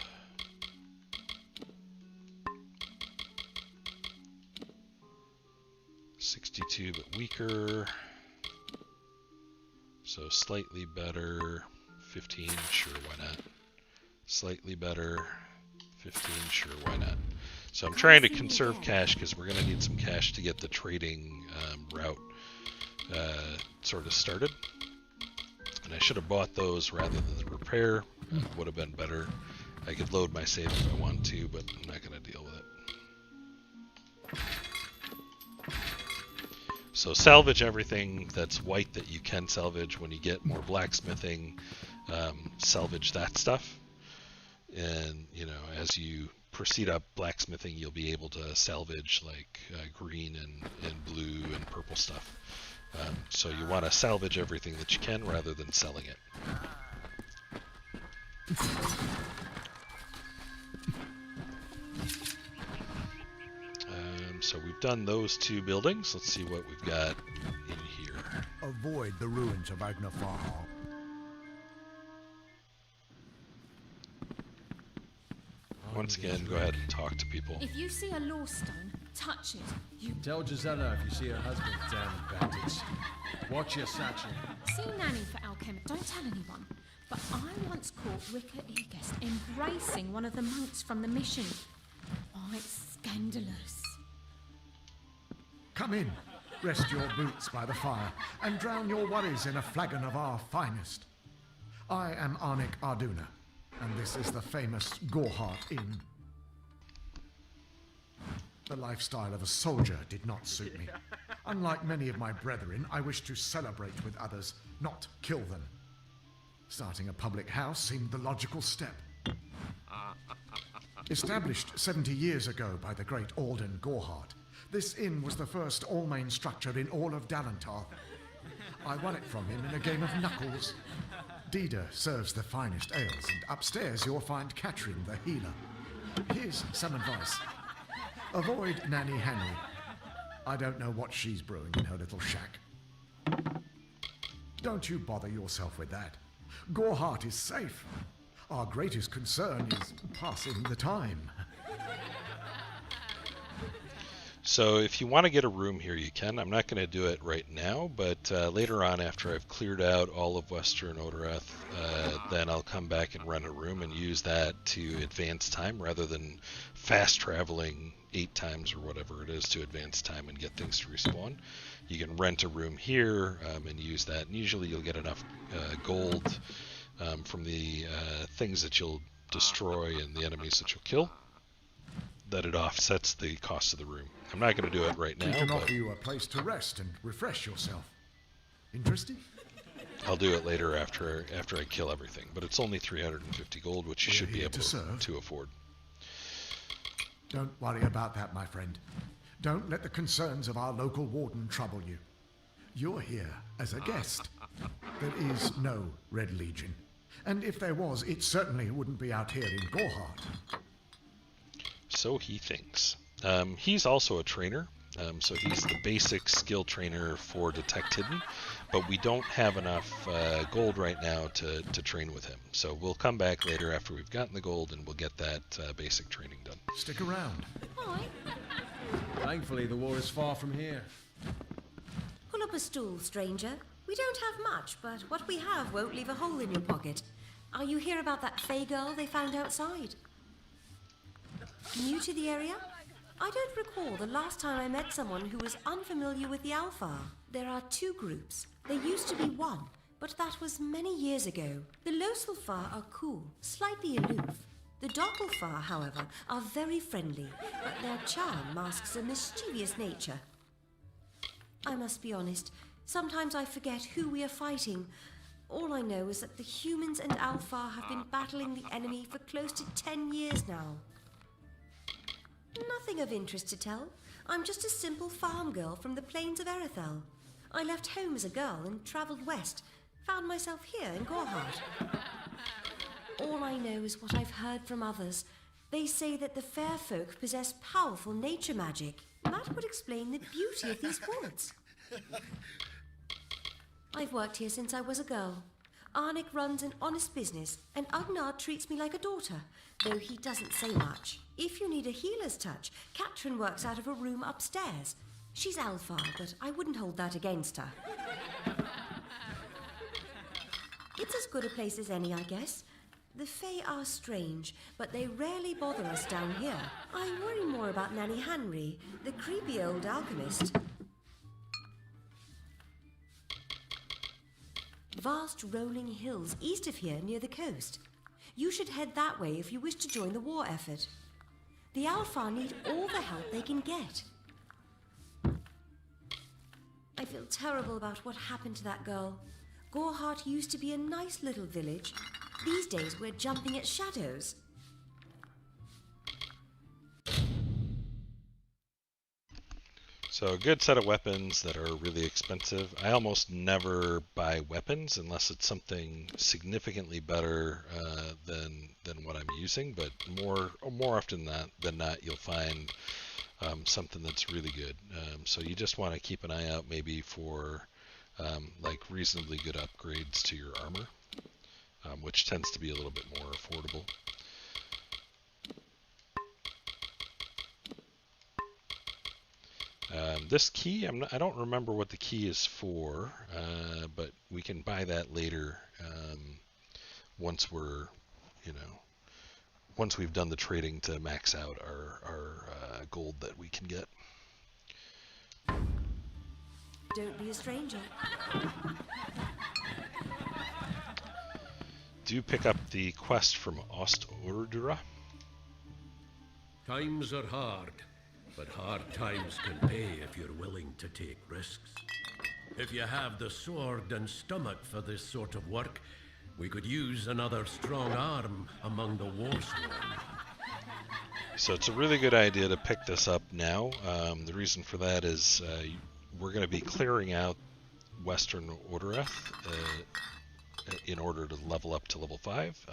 $62, but weaker. So slightly better. 15, sure, why not? Slightly better. 15, sure, why not? So I'm trying to conserve cash because we're going to need some cash to get the trading route sort of started. And I should have bought those rather than the repair. Would have been better. I could load my save if I want to, but I'm not going to deal with it. So salvage everything that's white that you can salvage. When you get more blacksmithing, salvage that stuff. And, you know, as you proceed up blacksmithing, you'll be able to salvage like green and blue and purple stuff. So you want to salvage everything that you can rather than selling it. So we've done those 2 buildings. Let's see what we've got in here. Avoid the ruins of Agnafar. Once again, go ahead and talk to people. If you see a law stone, touch it. You Tell Gisela if you see her husband, damn bandits. Watch your satchel. see Nanny for alchemy. Don't tell anyone. But I once caught Rika Egest embracing one of the monks from the mission. Oh, it's scandalous. Come in, rest your boots by the fire, and drown your worries in a flagon of our finest. I am Arnik Arduna, and this is the famous Gorhart Inn. The lifestyle of a soldier did not suit me. Unlike many of my brethren, I wish to celebrate with others, not kill them. Starting a public house seemed the logical step. Established 70 years ago by the great Alden Gorhart, This inn was the first all-main structure in all of Dalantar. I won it from him in a game of knuckles. Dida serves the finest ales, and upstairs you'll find Katrin, the healer. Here's some advice. Avoid Nanny Henry. I don't know what she's brewing in her little shack. Don't you bother yourself with that. Gorhart is safe. Our greatest concern is passing the time. So if you want to get a room here, you can. I'm not going to do it right now, but later on, after I've cleared out all of Western Odorath, then I'll come back and rent a room and use that to advance time rather than fast traveling 8 times or whatever it is to advance time and get things to respawn. You can rent a room here and use that, and usually you'll get enough gold from the things that you'll destroy and the enemies that you'll kill that it offsets the cost of the room. I'm not going to do it right now. We can but offer you a place to rest and refresh yourself. Interested? I'll do it later after I kill everything. But it's only 350 gold, which you should be able to afford. Don't worry about that, my friend. Don't let the concerns of our local warden trouble you. You're here as a guest. There is no Red Legion. And if there was, it certainly wouldn't be out here in Gorhart. So he thinks. He's also a trainer, so he's the basic skill trainer for Detect Hidden, but we don't have enough gold right now to train with him. So we'll come back later after we've gotten the gold and we'll get that basic training done. Stick around. Thankfully, the war is far from here. Pull up a stool, stranger. We don't have much, but what we have won't leave a hole in your pocket. Are you here about that Fey girl they found outside? New to the area? I don't recall the last time I met someone who was unfamiliar with the Alpha. There are 2 groups. There used to be one, but that was many years ago. The Loselfar are cool, slightly aloof. The Doppelfar, however, are very friendly, but their charm masks a mischievous nature. I must be honest, sometimes I forget who we are fighting. All I know is that the humans and Alpha have been battling the enemy for close to 10 years now. Nothing of interest to tell. I'm just a simple farm girl from the plains of Erethel. I left home as a girl and travelled west. Found myself here in Gorhart. All I know is what I've heard from others. They say that the fair folk possess powerful nature magic. That would explain the beauty of these woods. I've worked here since I was a girl. Arnik runs an honest business, and Ugnard treats me like a daughter, though he doesn't say much. If you need a healer's touch, Katrin works out of a room upstairs. She's Alpha, but I wouldn't hold that against her. It's as good a place as any, I guess. The Fae are strange, but they rarely bother us down here. I worry more about Nanny Henry, the creepy old alchemist. Vast rolling hills east of here near the coast. You should head that way if you wish to join the war effort. The Alpha need all the help they can get. I feel terrible about what happened to that girl. Gorhart used to be a nice little village. These days we're jumping at shadows. So a good set of weapons that are really expensive. I almost never buy weapons unless it's something significantly better than what I'm using. But more often than not, you'll find something that's really good. So you just want to keep an eye out maybe for like reasonably good upgrades to your armor, which tends to be a little bit more affordable. This key, I don't remember what the key is for, but we can buy that later once once we've done the trading to max out our gold that we can get. Don't be a stranger. Do pick up the quest from Ost-Ordura. Times are hard, but hard times can pay if you're willing to take risks. If you have the sword and stomach for this sort of work, we could use another strong arm among the warsworn. So it's a really good idea to pick this up now. The reason for that is we're going to be clearing out Western Orderath in order to level up to level 5.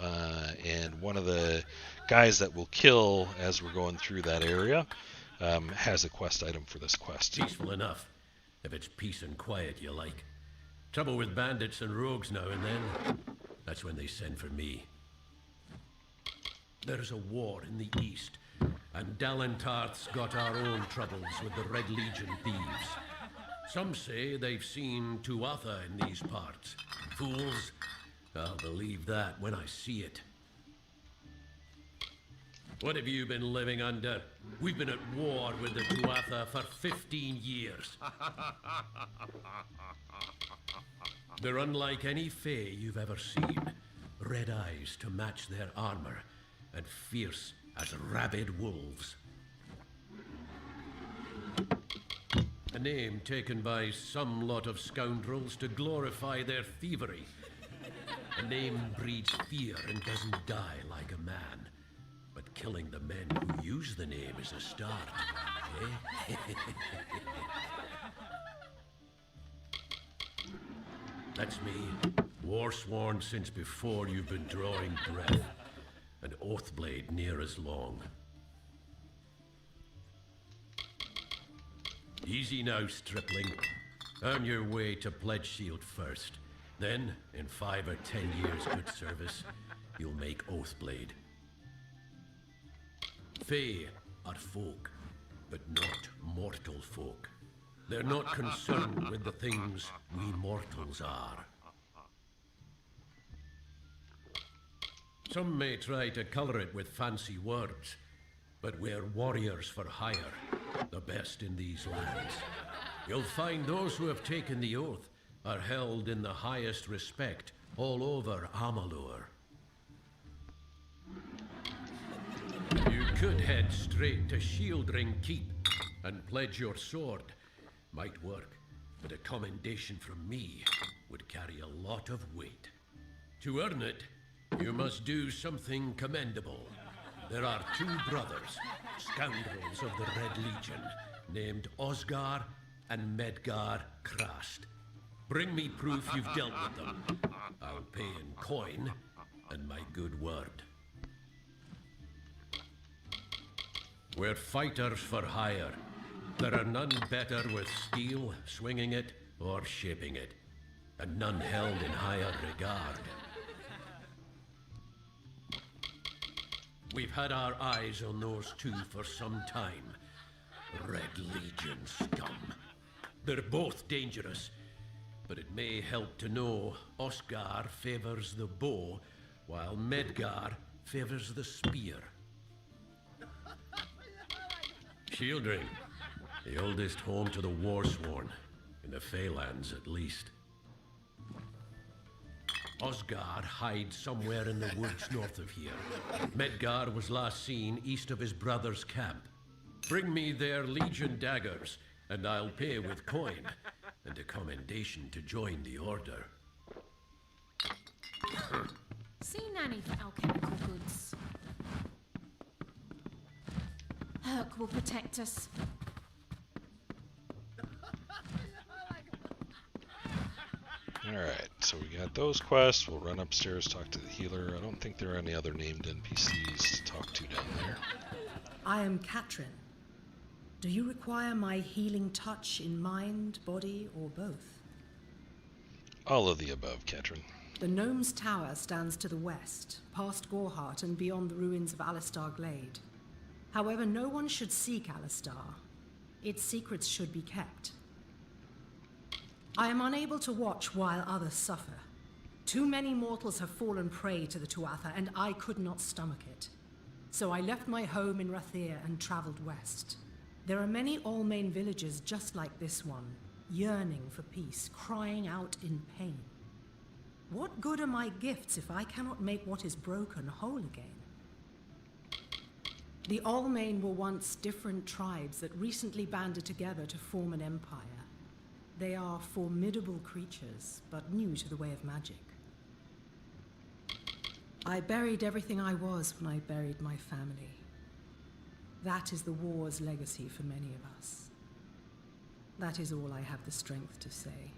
And one of the guys that we'll kill as we're going through that area has a quest item for this quest. Peaceful enough, if it's peace and quiet you like. Trouble with bandits and rogues now and then, that's when they send for me. There's a war in the east, and Dalentarth's got our own troubles with the Red Legion thieves. Some say they've seen Tuatha in these parts. Fools, I'll believe that when I see it. What have you been living under? We've been at war with the Tuatha for 15 years. They're unlike any Fae you've ever seen. Red eyes to match their armor, and fierce as rabid wolves. A name taken by some lot of scoundrels to glorify their thievery. A name breeds fear and doesn't die like a man. But killing the men who use the name is a start, eh? That's me, war-sworn since before you've been drawing breath. An Oathblade near as long. Easy now, stripling. Earn your way to Pledge Shield first. Then, in 5 or 10 years' good service, you'll make Oathblade. Fae are folk, but not mortal folk. They're not concerned with the things we mortals are. Some may try to color it with fancy words, but we're warriors for hire, the best in these lands. You'll find those who have taken the oath are held in the highest respect all over Amalur. You could head straight to Shieldring Keep and pledge your sword. Might work, but a commendation from me would carry a lot of weight. To earn it, you must do something commendable. There are 2 brothers, scoundrels of the Red Legion, named Osgar and Medgar Krast. Bring me proof you've dealt with them. I'll pay in coin and my good word. We're fighters for hire. There are none better with steel, swinging it, or shaping it, and none held in higher regard. We've had our eyes on those 2 for some time. Red Legion scum. They're both dangerous, but it may help to know Oscar favors the bow, while Medgar favors the spear. Shieldring, the oldest home to the Warsworn, in the Feylands at least. Osgard hides somewhere in the woods north of here. Medgar was last seen east of his brother's camp. Bring me their Legion daggers, and I'll pay with coin, and a commendation to join the order. See Nanny for alchemical goods. Herc will protect us. Alright, so we got those quests. We'll run upstairs, talk to the healer. I don't think there are any other named NPCs to talk to down there. I am Katrin. Do you require my healing touch in mind, body, or both? All of the above, Katrin. The Gnome's Tower stands to the west, past Gorhart and beyond the ruins of Alistar Glade. However, no one should seek Alistar. Its secrets should be kept. I am unable to watch while others suffer. Too many mortals have fallen prey to the Tuatha, and I could not stomach it. So I left my home in Rathir and traveled west. There are many Allmain villages just like this one, yearning for peace, crying out in pain. What good are my gifts if I cannot make what is broken whole again? The Allmain were once different tribes that recently banded together to form an empire. They are formidable creatures, but new to the way of magic. I buried everything I was when I buried my family. That is the war's legacy for many of us. That is all I have the strength to say.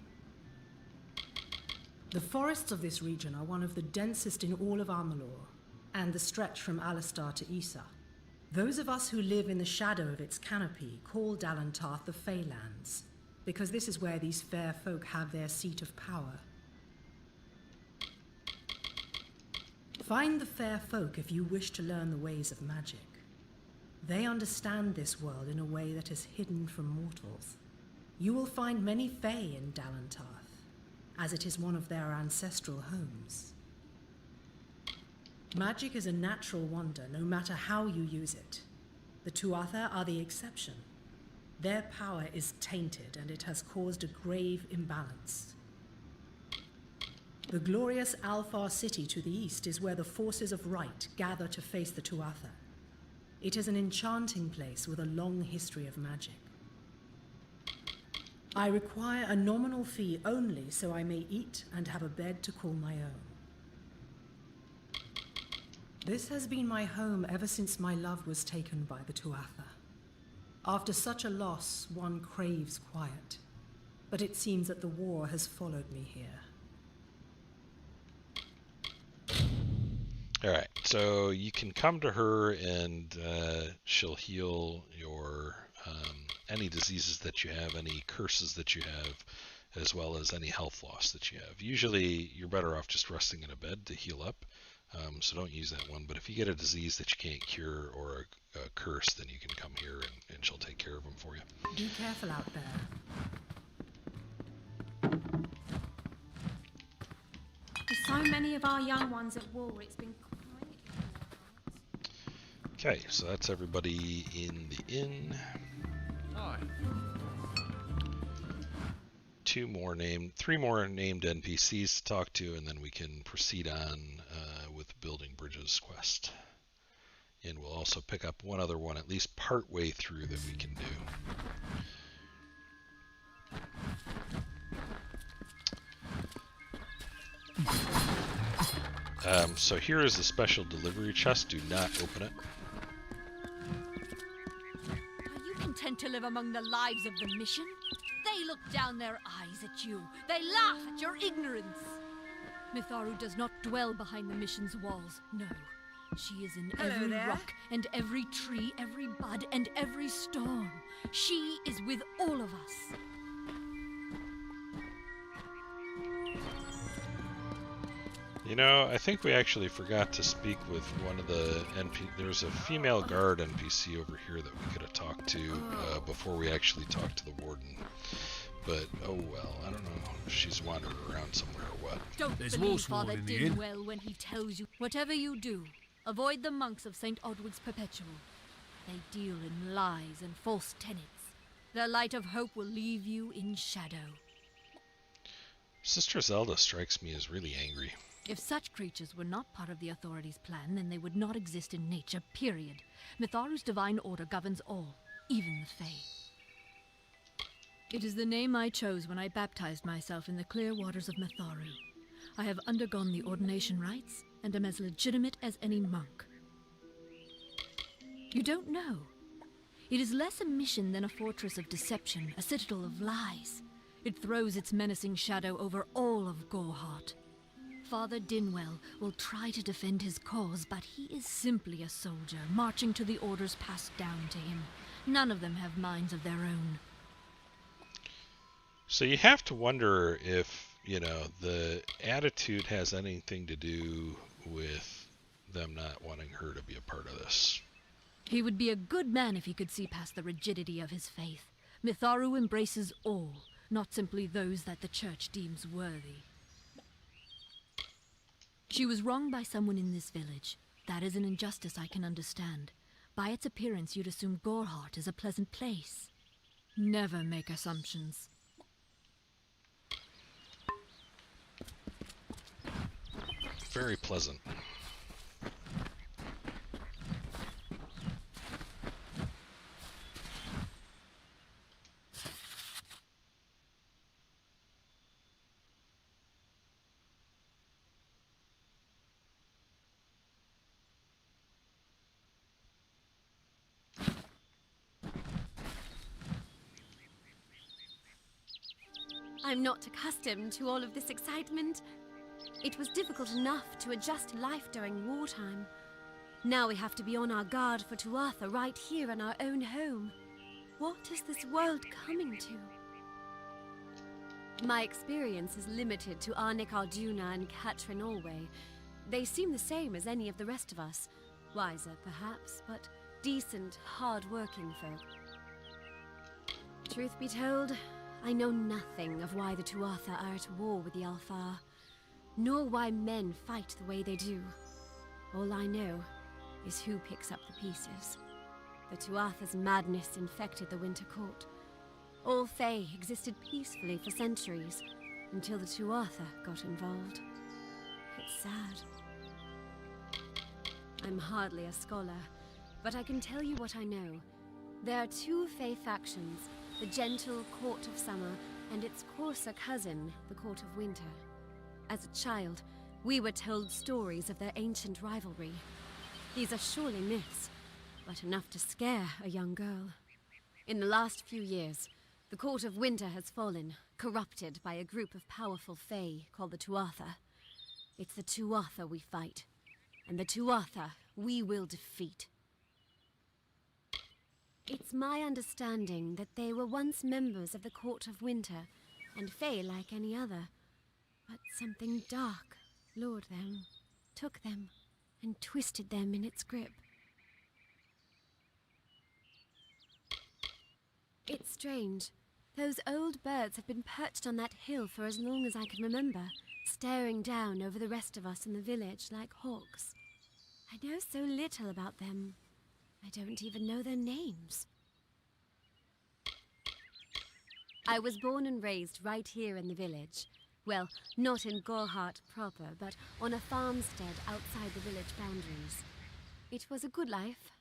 The forests of this region are one of the densest in all of Amalur, and the stretch from Alistar to Issa. Those of us who live in the shadow of its canopy call Dalantarth the Feylands, because this is where these fair folk have their seat of power. Find the fair folk if you wish to learn the ways of magic. They understand this world in a way that is hidden from mortals. You will find many Fey in Dalantarth, as it is one of their ancestral homes. Magic is a natural wonder, no matter how you use it. The Tuatha are the exception. Their power is tainted, and it has caused a grave imbalance. The glorious Alfar city to the east is where the forces of right gather to face the Tuatha. It is an enchanting place with a long history of magic. I require a nominal fee only so I may eat and have a bed to call my own. This has been my home ever since my love was taken by the Tuatha. After such a loss, one craves quiet. But it seems that the war has followed me here. Alright, so you can come to her and she'll heal your any diseases that you have, any curses that you have, as well as any health loss that you have. Usually you're better off just resting in a bed to heal up, so don't use that one. But if you get a disease that you can't cure or a curse, then you can come here and she'll take care of them for you. Be careful out there. With so many of our young ones at war, it's been quiet. Okay, so that's everybody in the inn. Hi. Three more named NPCs to talk to, and then we can proceed on with building bridges quest. And we'll also pick up one other one, at least part way through, that we can do. So here is the special delivery chest. Do not open it. Are you content to live among the lives of the mission? They look down their eyes at you. They laugh at your ignorance. Mitharu does not dwell behind the mission's walls. No. She is in every rock and every tree, every bud and every storm. She is with all of us. You know, I think we actually forgot to speak with one of the There's a female guard NPC over here that we could have talked to before we actually talked to the warden. But, oh well, I don't know if she's wandering around somewhere or what. Don't believe Father Dinwell when he tells you, whatever you do, avoid the monks of St. Odwig's Perpetual. They deal in lies and false tenets. Their light of hope will leave you in shadow. Sister Zelda strikes me as really angry. If such creatures were not part of the authorities' plan, then they would not exist in nature, period. Mitharu's divine order governs all, even the Fae. It is the name I chose when I baptized myself in the clear waters of Mitharu. I have undergone the ordination rites, and am as legitimate as any monk. You don't know. It is less a mission than a fortress of deception, a citadel of lies. It throws its menacing shadow over all of Gorhart. Father Dinwell will try to defend his cause, but he is simply a soldier, marching to the orders passed down to him. None of them have minds of their own. So you have to wonder if, you know, the attitude has anything to do with them not wanting her to be a part of this. He would be a good man if he could see past the rigidity of his faith. Mitharu embraces all, not simply those that the church deems worthy. She was wronged by someone in this village. That is an injustice I can understand. By its appearance, you'd assume Gorhart is a pleasant place. Never make assumptions. Very pleasant. I'm not accustomed to all of this excitement. It was difficult enough to adjust to life during wartime. Now we have to be on our guard for Tuatha right here in our own home. What is this world coming to? My experience is limited to Arnik Arduna and Katrin Allway. They seem the same as any of the rest of us. Wiser, perhaps, but decent, hard-working folk. Truth be told, I know nothing of why the Tuatha are at war with the Alfar, nor why men fight the way they do. All I know is who picks up the pieces. The Tuatha's madness infected the Winter Court. All Fae existed peacefully for centuries, until the Tuatha got involved. It's sad. I'm hardly a scholar, but I can tell you what I know. There are two Fae factions, the gentle Court of Summer and its coarser cousin, the Court of Winter. As a child, we were told stories of their ancient rivalry. These are surely myths, but enough to scare a young girl. In the last few years, the Court of Winter has fallen, corrupted by a group of powerful Fae called the Tuatha. It's the Tuatha we fight, and the Tuatha we will defeat. It's my understanding that they were once members of the Court of Winter, and Fae like any other. But something dark lured them, took them, and twisted them in its grip. It's strange. Those old birds have been perched on that hill for as long as I can remember, staring down over the rest of us in the village like hawks. I know so little about them. I don't even know their names. I was born and raised right here in the village. Well, not in Gorhart proper, but on a farmstead outside the village boundaries. It was a good life.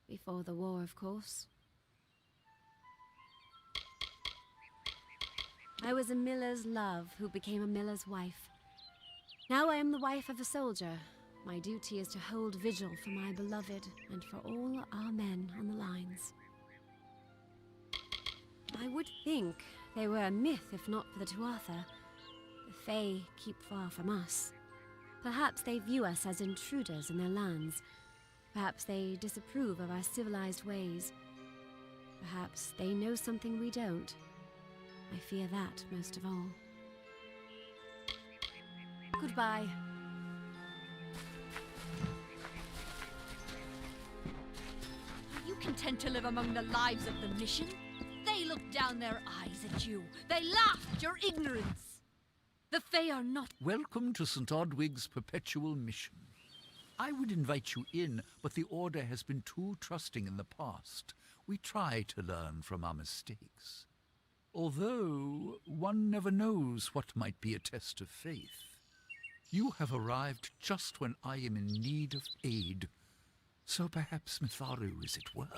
Before the war, of course. I was a miller's love who became a miller's wife. Now I am the wife of a soldier. My duty is to hold vigil for my beloved and for all our men on the lines. I would think they were a myth if not for the Tuatha. The Fae keep far from us. Perhaps they view us as intruders in their lands. Perhaps they disapprove of our civilized ways. Perhaps they know something we don't. I fear that most of all. Goodbye. Are you content to live among the lives of the mission? They look down their eyes at you. They laugh at your ignorance. The Fae are not... Welcome to St. Odwig's perpetual mission. I would invite you in, but the Order has been too trusting in the past. We try to learn from our mistakes. Although, one never knows what might be a test of faith. You have arrived just when I am in need of aid. So perhaps Mitharu is at work.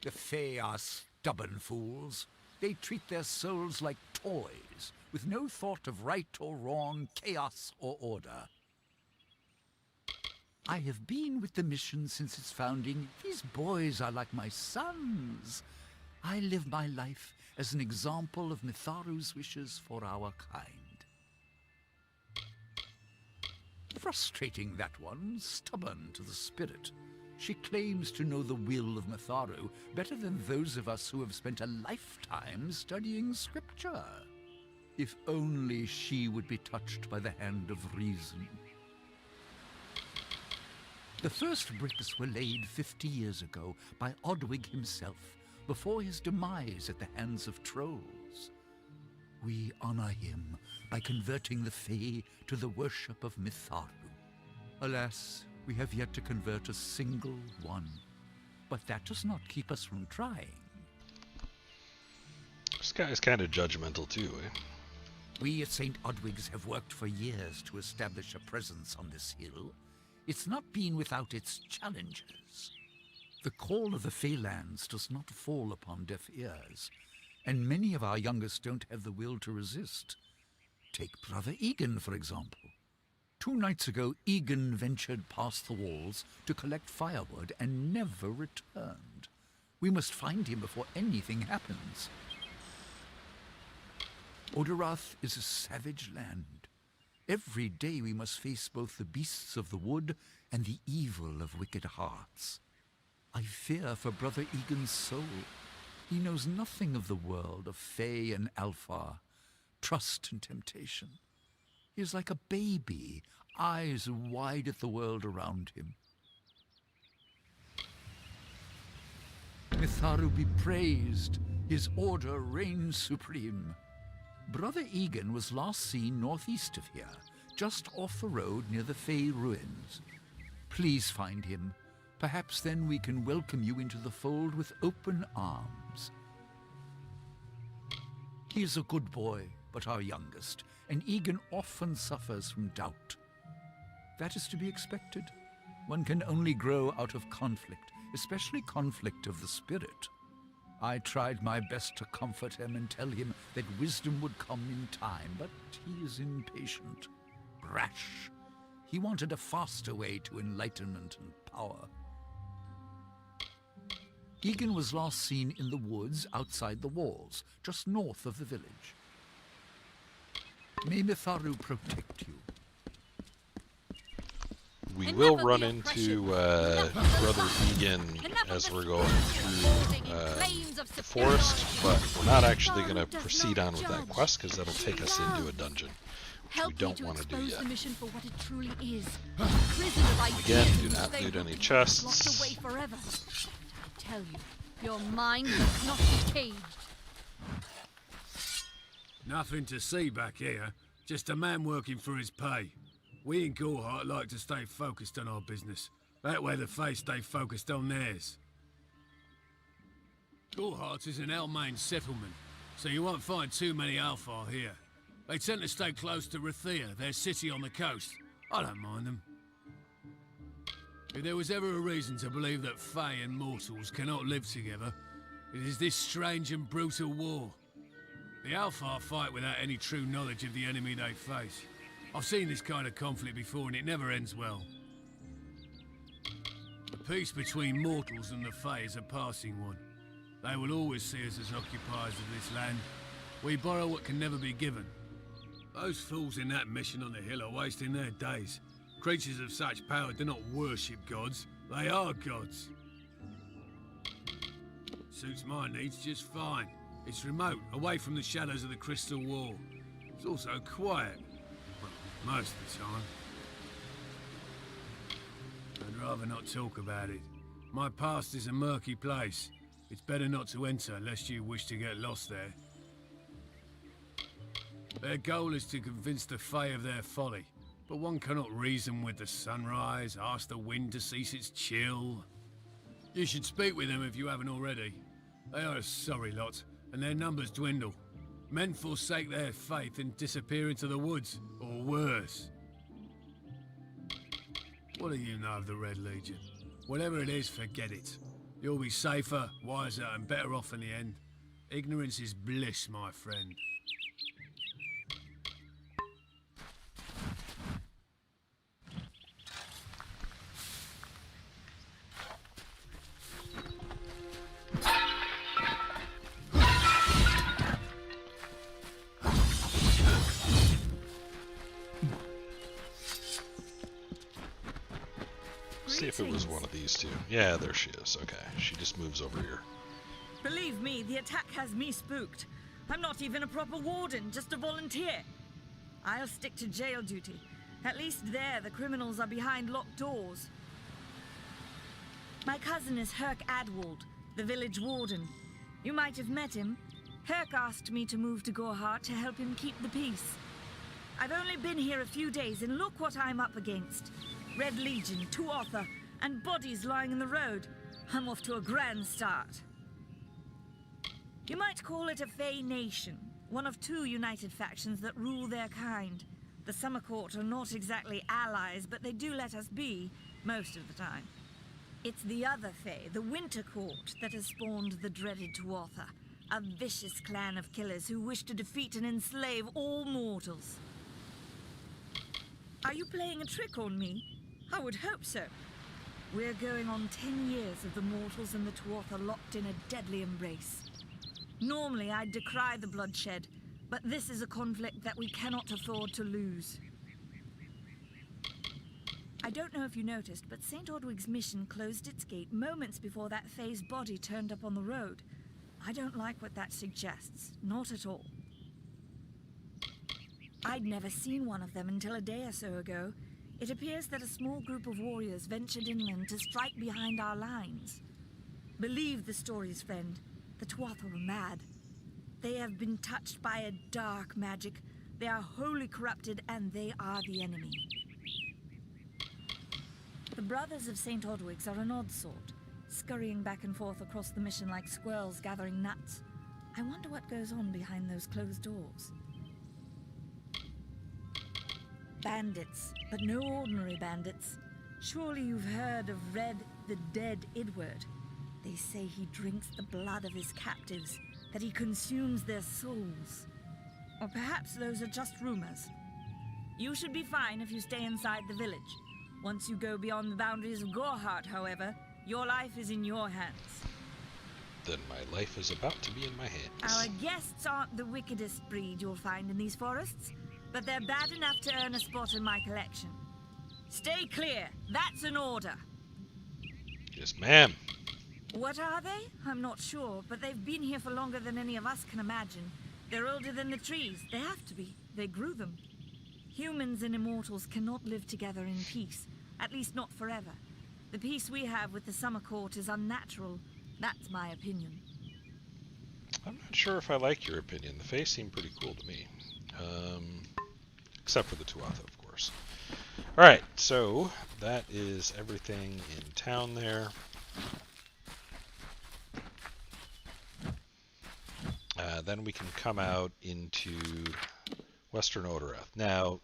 The Fae are stubborn fools. They treat their souls like toys, with no thought of right or wrong, chaos or order. I have been with the mission since its founding. These boys are like my sons. I live my life as an example of Mitharu's wishes for our kind. Frustrating, that one, stubborn to the spirit. She claims to know the will of Mitharu better than those of us who have spent a lifetime studying scripture. If only she would be touched by the hand of reason. The first bricks were laid 50 years ago by Odwig himself, before his demise at the hands of trolls. We honor him by converting the Fae to the worship of Mitharu. Alas, we have yet to convert a single one. But that does not keep us from trying. This guy's kind of judgmental too, eh? We at St. Odwig's have worked for years to establish a presence on this hill. It's not been without its challenges. The call of the Feylands does not fall upon deaf ears, and many of our youngest don't have the will to resist. Take Brother Egan, for example. 2 nights ago, Egan ventured past the walls to collect firewood and never returned. We must find him before anything happens. Odorath is a savage land. Every day we must face both the beasts of the wood and the evil of wicked hearts. I fear for Brother Egan's soul. He knows nothing of the world of Fae and Alpha, trust and temptation. He is like a baby, eyes wide at the world around him. Mitharu be praised. His order reigns supreme. Brother Egan was last seen northeast of here, just off the road near the Fae ruins. Please find him. Perhaps then we can welcome you into the fold with open arms. He is a good boy, but our youngest, and Egan often suffers from doubt. That is to be expected. One can only grow out of conflict, especially conflict of the spirit. I tried my best to comfort him and tell him that wisdom would come in time, but he is impatient, brash. He wanted a faster way to enlightenment and power. Egan was last seen in the woods outside the walls, just north of the village. May Mitharu protect you. We will run into Brother Egan as we're going through the forest, but we're not actually going to proceed on with that quest because that'll take us into a dungeon, which we don't want to do yet. Again, do not loot any chests. I tell you, your mind must not be caged. Nothing to see back here, just a man working for his pay. We in Gorhart like to stay focused on our business. That way the Fae stay focused on theirs. Gorhart is an Elmain settlement, so you won't find too many Alpha here. They tend to stay close to Rathia, their city on the coast. I don't mind them. If there was ever a reason to believe that Fae and mortals cannot live together, it is this strange and brutal war. The Alpha fight without any true knowledge of the enemy they face. I've seen this kind of conflict before and it never ends well. The peace between mortals and the Fae is a passing one. They will always see us as occupiers of this land. We borrow what can never be given. Those fools in that mission on the hill are wasting their days. Creatures of such power do not worship gods, they are gods. Suits my needs just fine. It's remote, away from the shadows of the Crystal Wall. It's also quiet. Well, most of the time. I'd rather not talk about it. My past is a murky place. It's better not to enter, lest you wish to get lost there. Their goal is to convince the Fae of their folly. But one cannot reason with the sunrise, ask the wind to cease its chill. You should speak with them if you haven't already. They are a sorry lot, and their numbers dwindle. Men forsake their faith and disappear into the woods, or worse. What do you know of the Red Legion? Whatever it is, forget it. You'll be safer, wiser, and better off in the end. Ignorance is bliss, my friend. See if it was one of these two. Yeah, there she is. Okay, she just moves over here. Believe me, the attack has me spooked. I'm not even a proper warden, just a volunteer. I'll stick to jail duty. At least there, the criminals are behind locked doors. My cousin is Herc Adwald, the village warden. You might have met him. Herc asked me to move to Gorhart to help him keep the peace. I've only been here a few days, and look what I'm up against. Red Legion, Tuatha, and bodies lying in the road. I'm off to a grand start. You might call it a Fae nation, one of two united factions that rule their kind. The Summer Court are not exactly allies, but they do let us be, most of the time. It's the other Fae, the Winter Court, that has spawned the dreaded Tuatha, a vicious clan of killers who wish to defeat and enslave all mortals. Are you playing a trick on me? I would hope so. We're going on 10 years of the mortals and the Tuatha locked in a deadly embrace. Normally, I'd decry the bloodshed, But this is a conflict that we cannot afford to lose. I don't know if you noticed, but St. Ordwig's mission closed its gate moments before that Fae's body turned up on the road. I don't like what that suggests. Not at all. I'd never seen one of them until a day or so ago. It appears that a small group of warriors ventured inland to strike behind our lines. Believe the stories, friend. The Tuatha were mad. They have been touched by a dark magic. They are wholly corrupted, and they are the enemy. The Brothers of St. Ordwig's are an odd sort, scurrying back and forth across the mission like squirrels gathering nuts. I wonder what goes on behind those closed doors. Bandits, but no ordinary bandits. Surely you've heard of Red, the dead Idward. They say he drinks the blood of his captives, that he consumes their souls. Or perhaps those are just rumors. You should be fine if you stay inside the village. Once you go beyond the boundaries of Gorhart, however, your life is in your hands. Then my life is about to be in my hands. Our guests aren't the wickedest breed you'll find in these forests, but they're bad enough to earn a spot in my collection. Stay clear. That's an order. Yes, ma'am. What are they? I'm not sure, but they've been here for longer than any of us can imagine. They're older than the trees. They have to be. They grew them. Humans and immortals cannot live together in peace, at least not forever. The peace we have with the Summer Court is unnatural. That's my opinion. I'm not sure if I like your opinion. The Fae seem pretty cool to me. Except for the Tuatha, of course. Alright, so that is everything in town there. Then we can come out into Western Odorath. Now,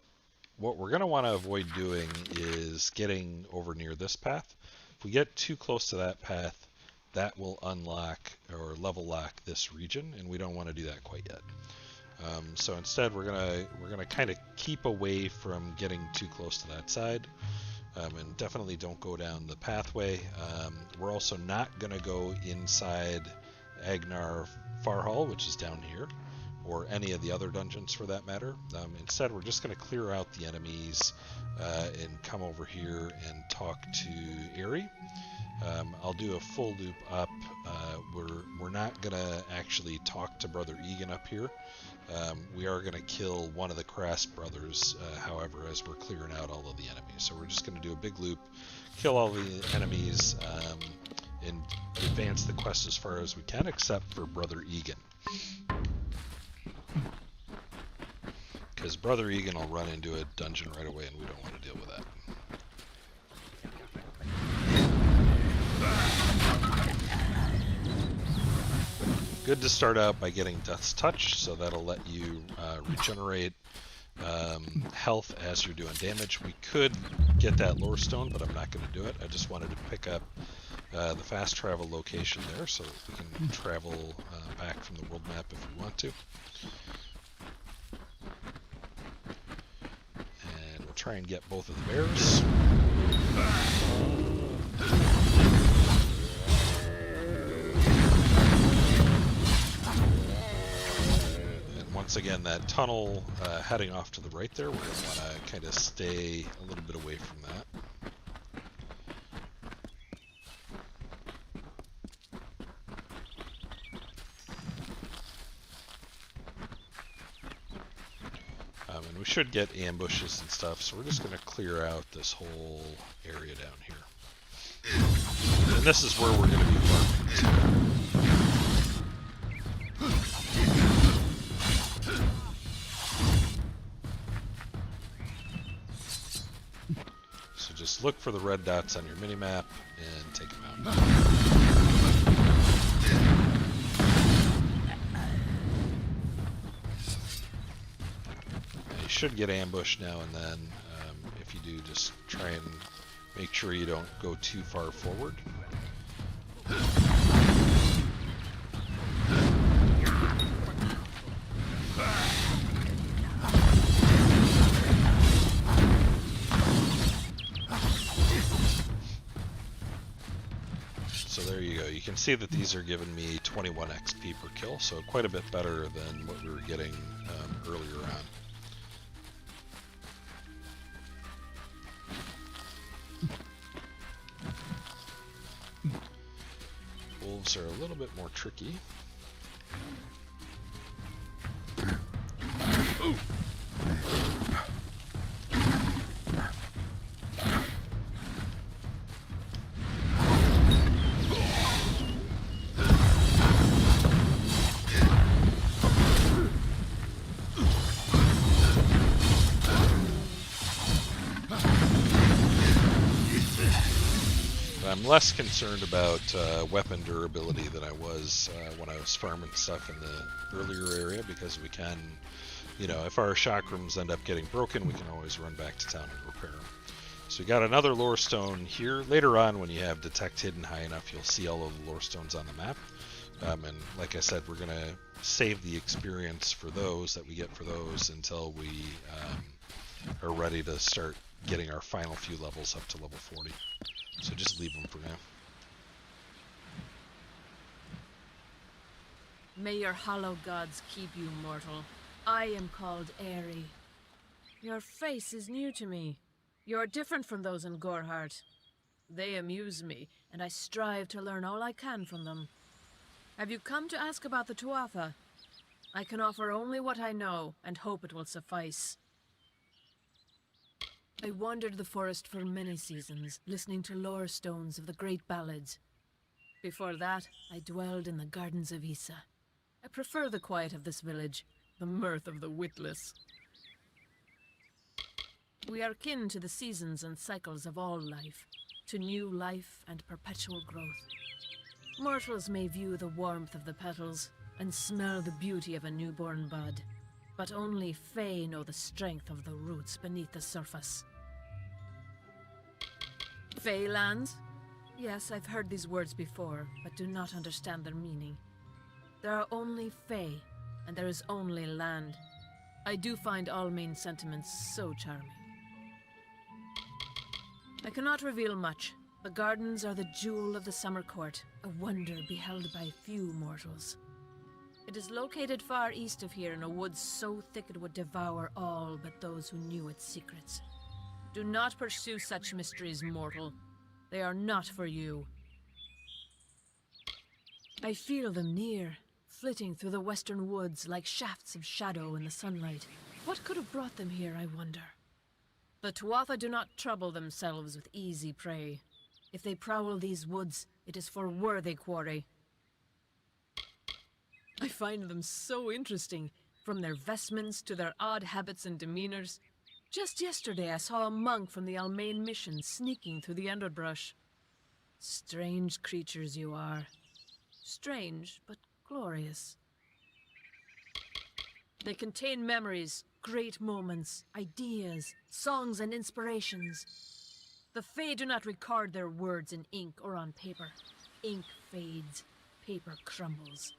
what we're going to want to avoid doing is getting over near this path. If we get too close to that path, that will unlock or level lock this region, and we don't want to do that quite yet. So instead, we're gonna kind of keep away from getting too close to that side, and definitely don't go down the pathway. We're also not gonna go inside Agnar Farhall, which is down here, or any of the other dungeons for that matter. Instead, we're just gonna clear out the enemies and come over here and talk to Aerie. I'll do a full loop up. We're not gonna actually talk to Brother Egan up here. We are gonna kill one of the Crass brothers, however, as we're clearing out all of the enemies. So we're just gonna do a big loop, kill all the enemies, and advance the quest as far as we can, except for Brother Egan. Because Brother Egan will run into a dungeon right away, and we don't want to deal with that. Good to start out by getting Death's Touch, so that'll let you regenerate health as you're doing damage. We could get that lore stone, but I'm not going to do it. I just wanted to pick up the fast travel location there, so we can travel back from the world map if we want to. And we'll try and get both of the bears. Once again, that tunnel heading off to the right there, we're going to want to kind of stay a little bit away from that. And we should get ambushes and stuff, so we're just going to clear out this whole area down here. And this is where we're going to be farming. Just look for the red dots on your minimap and take them out. Now you should get ambushed now and then. If you do, just try and make sure you don't go too far forward. So there you go. You can see that these are giving me 21 XP per kill, so quite a bit better than what we were getting earlier on. Wolves are a little bit more tricky. Ooh. I'm less concerned about weapon durability than I was when I was farming stuff in the earlier area, because we can, you know, if our chakrams end up getting broken, we can always run back to town and repair them. So we got another lore stone here. Later on, when you have detect hidden high enough, you'll see all of the lore stones on the map. And like I said, we're going to save the experience for those that we get for those until we are ready to start getting our final few levels up to level 40. So just leave them for now. May your hollow gods keep you, mortal. I am called Aerie. Your face is new to me. You're different from those in Gorhart. They amuse me, and I strive to learn all I can from them. Have you come to ask about the Tuatha? I can offer only what I know, and hope it will suffice. I wandered the forest for many seasons, listening to lore stones of the great ballads. Before that, I dwelled in the gardens of Issa. I prefer the quiet of this village, the mirth of the witless. We are kin to the seasons and cycles of all life, to new life and perpetual growth. Mortals may view the warmth of the petals and smell the beauty of a newborn bud, but only Fae know the strength of the roots beneath the surface. Fae lands? Yes, I've heard these words before, but do not understand their meaning. There are only Fae, and there is only land. I do find all main sentiments so charming. I cannot reveal much. The gardens are the jewel of the summer court, a wonder beheld by few mortals. It is located far east of here in a wood so thick it would devour all but those who knew its secrets. Do not pursue such mysteries, mortal. They are not for you. I feel them near, flitting through the western woods like shafts of shadow in the sunlight. What could have brought them here, I wonder? The Tuatha do not trouble themselves with easy prey. If they prowl these woods, it is for worthy quarry. I find them so interesting, from their vestments to their odd habits and demeanors. Just yesterday I saw a monk from the Almain mission sneaking through the underbrush. Strange creatures you are. Strange, but glorious. They contain memories, great moments, ideas, songs and inspirations. The Fae do not record their words in ink or on paper. Ink fades, paper crumbles.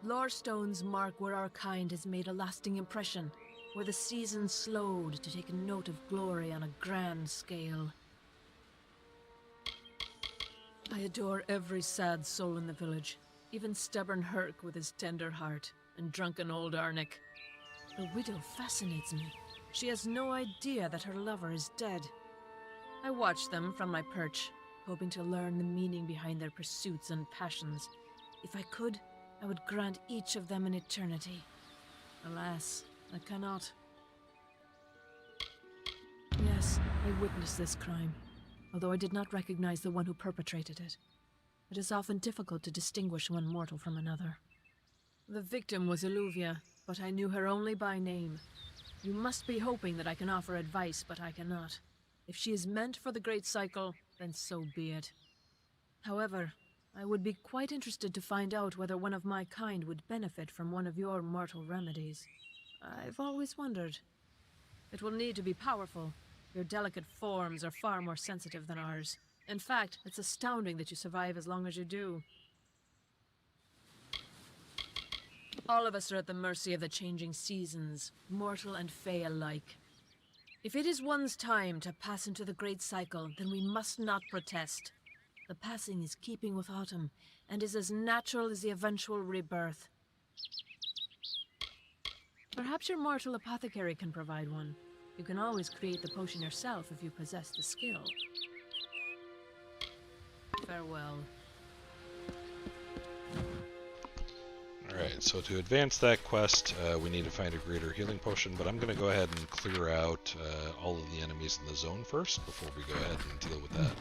Lore stones mark where our kind has made a lasting impression, where the seasons slowed to take note of glory on a grand scale. I adore every sad soul in the village, even stubborn Herc with his tender heart, and drunken old Arnick. The widow fascinates me. She has no idea that her lover is dead. I watch them from my perch, hoping to learn the meaning behind their pursuits and passions. If I could, I would grant each of them an eternity. Alas, I cannot. Yes, I witnessed this crime, although I did not recognize the one who perpetrated it. It is often difficult to distinguish one mortal from another. The victim was Illuvia, but I knew her only by name. You must be hoping that I can offer advice, but I cannot. If she is meant for the Great Cycle, then so be it. However, I would be quite interested to find out whether one of my kind would benefit from one of your mortal remedies. I've always wondered. It will need to be powerful. Your delicate forms are far more sensitive than ours. In fact, it's astounding that you survive as long as you do. All of us are at the mercy of the changing seasons, mortal and Fae alike. If it is one's time to pass into the Great Cycle, then we must not protest. The passing is keeping with autumn, and is as natural as the eventual rebirth. Perhaps your mortal apothecary can provide one. You can always create the potion yourself if you possess the skill. Farewell. Alright, so to advance that quest, we need to find a greater healing potion, but I'm going to go ahead and clear out all of the enemies in the zone first before we go ahead and deal with that.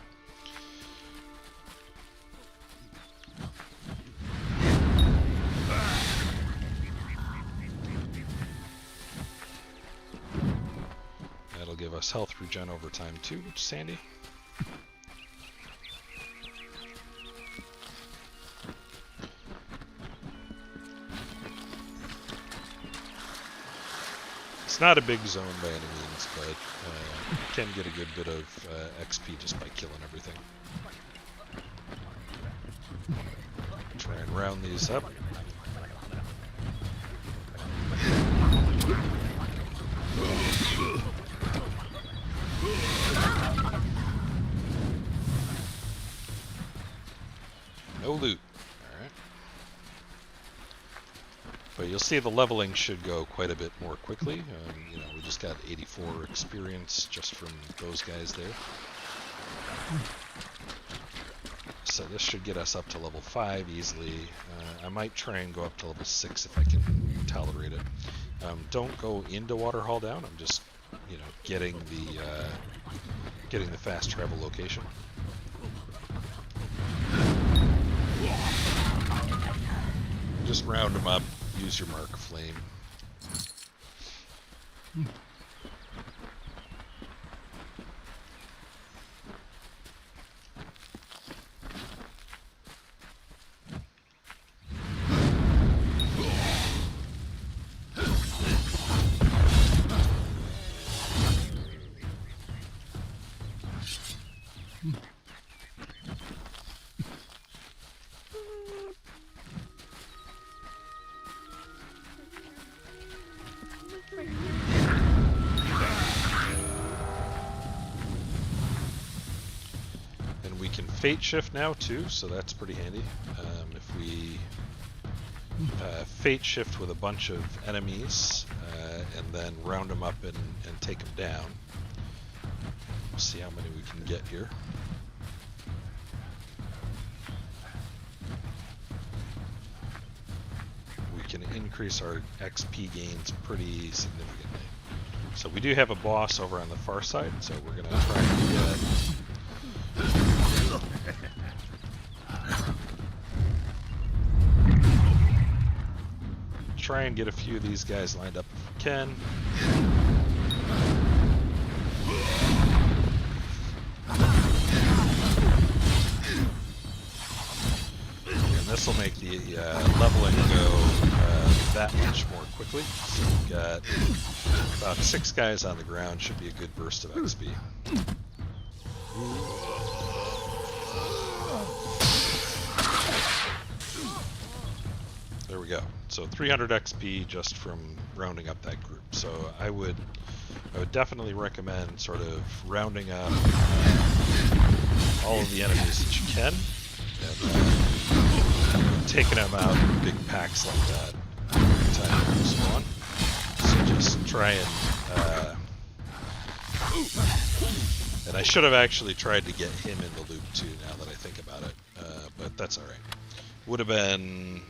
That'll give us health regen over time too, which is handy. It's not a big zone by any means, but you can get a good bit of XP just by killing everything. Try and round these up. No loot. Alright. But you'll see the leveling should go quite a bit more quickly. You know, we just got 84 experience just from those guys there. So this should get us up to level 5 easily. I might try and go up to level 6 if I can tolerate it. Don't go into Waterhall Down. I'm just, you know, getting the fast travel location. Just round them up. Use your mark flame. Fate shift now too, so that's pretty handy. If we fate shift with a bunch of enemies and then round them up and take them down, we'll see how many we can get here. We can increase our XP gains pretty significantly. So we do have a boss over on the far side, so we're going to try and get a few of these guys lined up if we can. And this will make the leveling go that much more quickly. So we've got about 6 guys on the ground, should be a good burst of XP. There we go. So 300 XP just from rounding up that group. So I would definitely recommend sort of rounding up all of the enemies that you can, and taking them out in big packs like that every time you spawn. So just try and I should have actually tried to get him in the loop too, now that I think about it, but that's alright. Would have been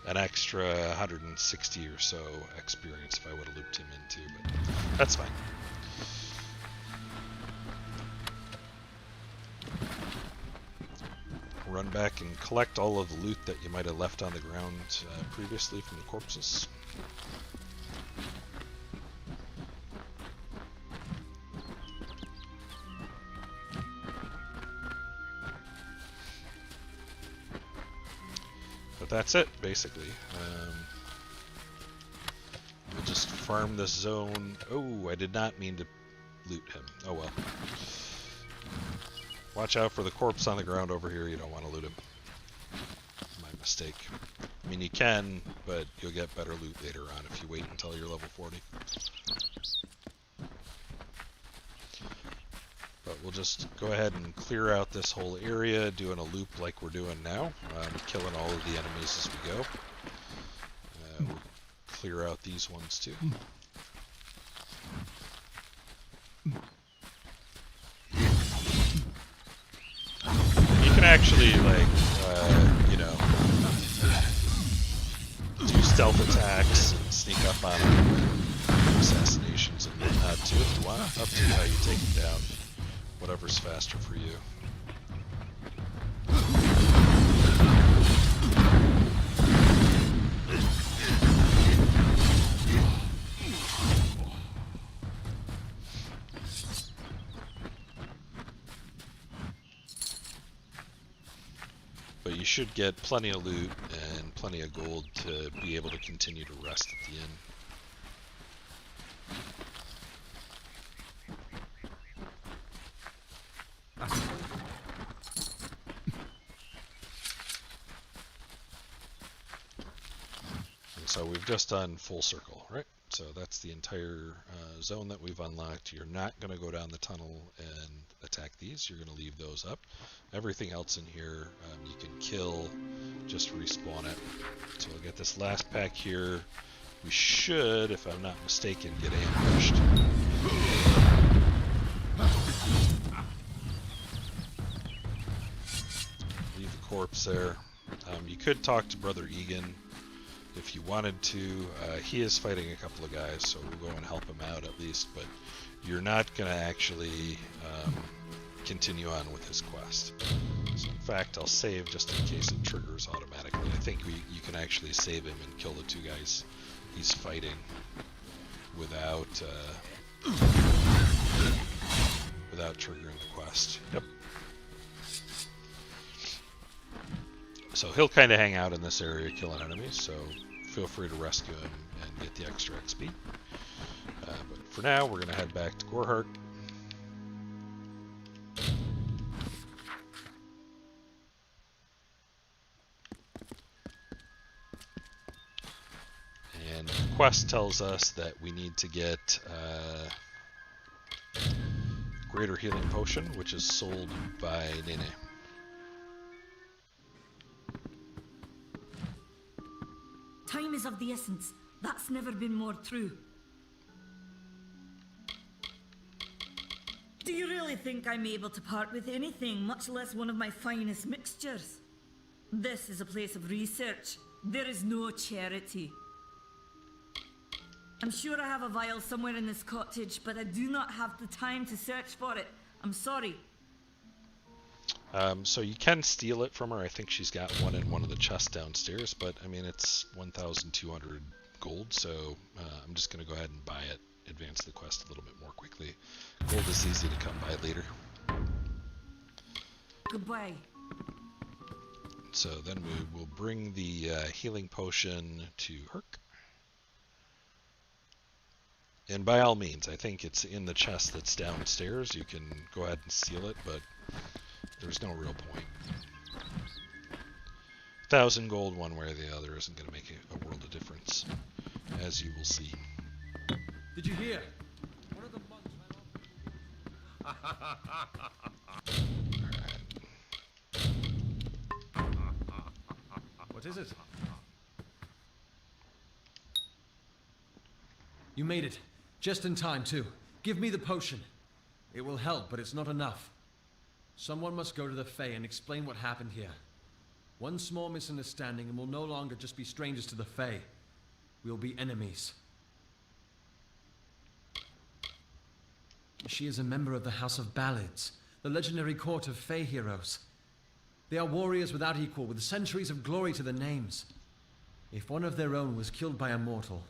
an extra 160 or so experience if I would have looped him in too, but that's fine. Run back and collect all of the loot that you might have left on the ground previously from the corpses. But that's it, basically. We'll just farm this zone. Oh, I did not mean to loot him. Oh well. Watch out for the corpse on the ground over here. You don't want to loot him. My mistake. I mean, you can, but you'll get better loot later on if you wait until you're level 40. But we'll just go ahead and clear out this whole area, doing a loop like we're doing now, killing all of the enemies as we go. We'll clear out these ones too. You can actually, like, you know, do stealth attacks and sneak up on them, assassinations and whatnot too if you want. Up to how you take them down. Whatever's faster for you. But you should get plenty of loot and plenty of gold to be able to continue to rest at the end. So we've just done full circle, right? So that's the entire zone that we've unlocked. You're not going to go down the tunnel and attack these. You're going to leave those up. Everything else in here you can kill, just respawn it. So we'll get this last pack here. We should, if I'm not mistaken, get ambushed. Leave the corpse there. You could talk to Brother Egan if you wanted to. He is fighting a couple of guys, so we'll go and help him out at least, but you're not going to actually continue on with his quest. So in fact, I'll save just in case it triggers automatically. I think you can actually save him and kill the two guys he's fighting without triggering the quest. Yep. So he'll kind of hang out in this area killing enemies, so feel free to rescue him and get the extra XP. But for now, we're going to head back to Gorhart. And the quest tells us that we need to get Greater Healing Potion, which is sold by Nene. Time is of the essence. That's never been more true. Do you really think I'm able to part with anything, much less one of my finest mixtures? This is a place of research. There is no charity. I'm sure I have a vial somewhere in this cottage, but I do not have the time to search for it. I'm sorry. So you can steal it from her. I think she's got one in one of the chests downstairs, but I mean, it's 1,200 gold, so I'm just going to go ahead and buy it, advance the quest a little bit more quickly. Gold is easy to come by later. Goodbye. So then we will bring the healing potion to Herc. And by all means, I think it's in the chest that's downstairs. You can go ahead and steal it, but there's no real point. 1,000 gold one way or the other isn't going to make a world of difference, as you will see. Did you hear? One of the What is it? You made it. Just in time, too. Give me the potion. It will help, but it's not enough. Someone must go to the Fae and explain what happened here. One small misunderstanding and we'll no longer just be strangers to the Fae. We'll be enemies. She is a member of the House of Ballads, the legendary court of Fae heroes. They are warriors without equal, with centuries of glory to their names. If one of their own was killed by a mortal,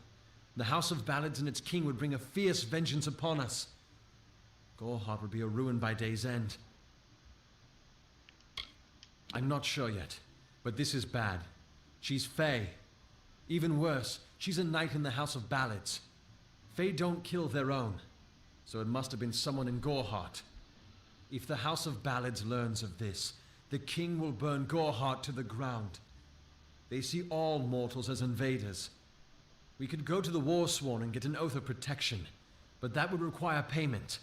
the House of Ballads and its king would bring a fierce vengeance upon us. Gorhart would be a ruin by day's end. I'm not sure yet, but this is bad. She's Fae. Even worse, she's a knight in the House of Ballads. Fae don't kill their own, so it must have been someone in Gorhart. If the House of Ballads learns of this, the king will burn Gorhart to the ground. They see all mortals as invaders. We could go to the Warsworn and get an oath of protection, but that would require payment.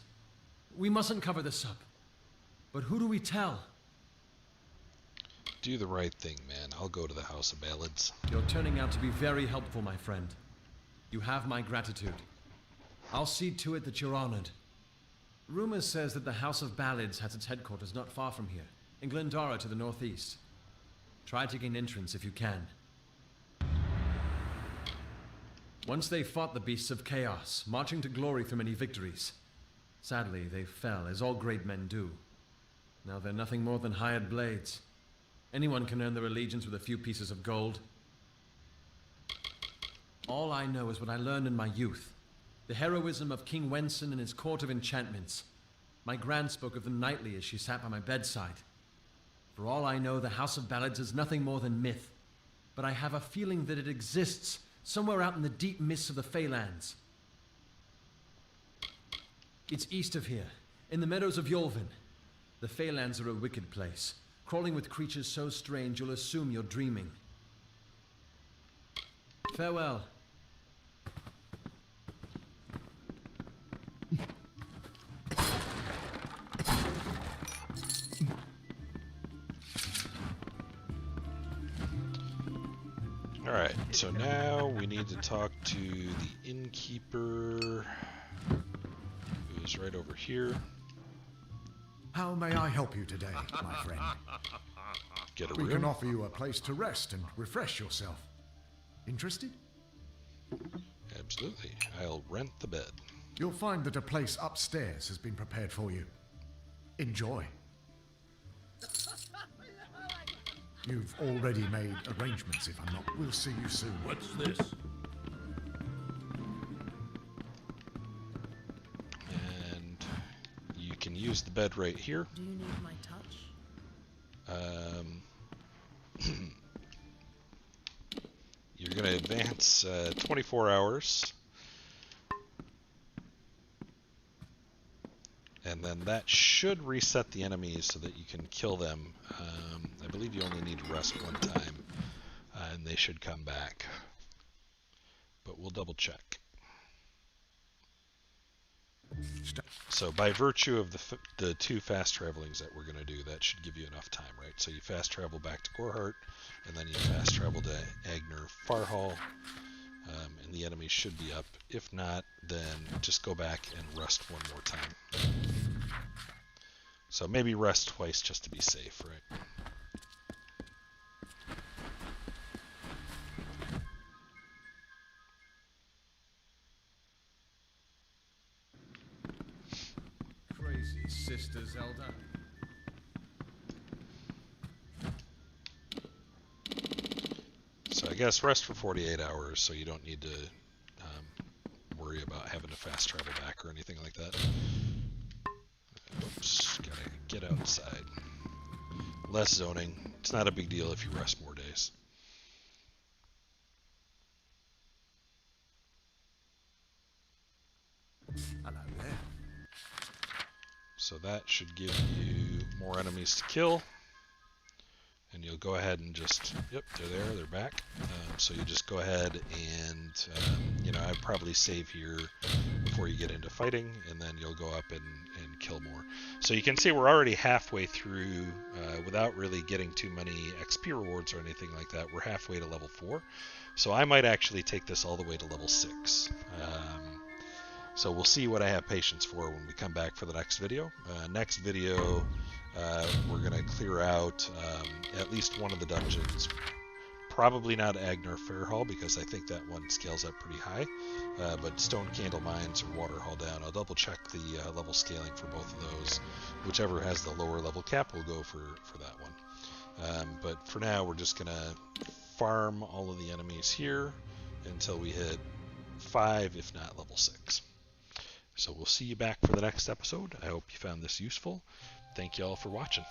We mustn't cover this up. But who do we tell? Do the right thing, man. I'll go to the House of Ballads. You're turning out to be very helpful, my friend. You have my gratitude. I'll see to it that you're honored. Rumor says that the House of Ballads has its headquarters not far from here, in Glendara to the northeast. Try to gain entrance if you can. Once they fought the beasts of chaos, marching to glory through many victories. Sadly, they fell, as all great men do. Now they're nothing more than hired blades. Anyone can earn their allegiance with a few pieces of gold. All I know is what I learned in my youth. The heroism of King Wenson and his court of enchantments. My gran spoke of them nightly as she sat by my bedside. For all I know, the House of Ballads is nothing more than myth. But I have a feeling that it exists somewhere out in the deep mists of the Feylands. It's east of here, in the meadows of Yolvin. The Feylands are a wicked place, crawling with creatures so strange you'll assume you're dreaming. Farewell. Alright, so now we need to talk to the innkeeper, who's right over here. How may I help you today, my friend? Get a We room? can offer you a place to rest and refresh yourself. Interested? Absolutely. I'll rent the bed. You'll find that a place upstairs has been prepared for you. Enjoy. You've already made arrangements, if I'm not. We'll see you soon. What's this? And you can use the bed right here. Do you need my touch? You're going to advance 24 hours. And then that should reset the enemies so that you can kill them. I believe you only need to rest one time, and they should come back. But we'll double check. So by virtue of the two fast travelings that we're going to do, that should give you enough time, right? So you fast travel back to Gorhart, and then you fast travel to Agner Farhall, and the enemies should be up. If not, then just go back and rest one more time. So maybe rest twice just to be safe, right? Crazy sister Zelda. So I guess rest for 48 hours, so you don't need to worry about having to fast travel back or anything like that. Oops, gotta get outside. Less zoning. It's not a big deal if you rest more days. Hello there. So that should give you more enemies to kill. And you'll go ahead and just, yep, they're there, they're back. So you just go ahead and, you know, I'd probably save here before you get into fighting, and then you'll go up and kill more. So you can see we're already halfway through without really getting too many XP rewards or anything like that. We're halfway to level 4. So I might actually take this all the way to level 6. So we'll see what I have patience for when we come back for the next video. Next video, we're going to clear out at least one of the dungeons. Probably not Agner Fairhall, because I think that one scales up pretty high. But Stone Candle Mines or Waterhall Down. I'll double check the level scaling for both of those. Whichever has the lower level cap will go for that one. But for now, we're just going to farm all of the enemies here until we hit 5, if not level 6. So we'll see you back for the next episode. I hope you found this useful. Thank you all for watching.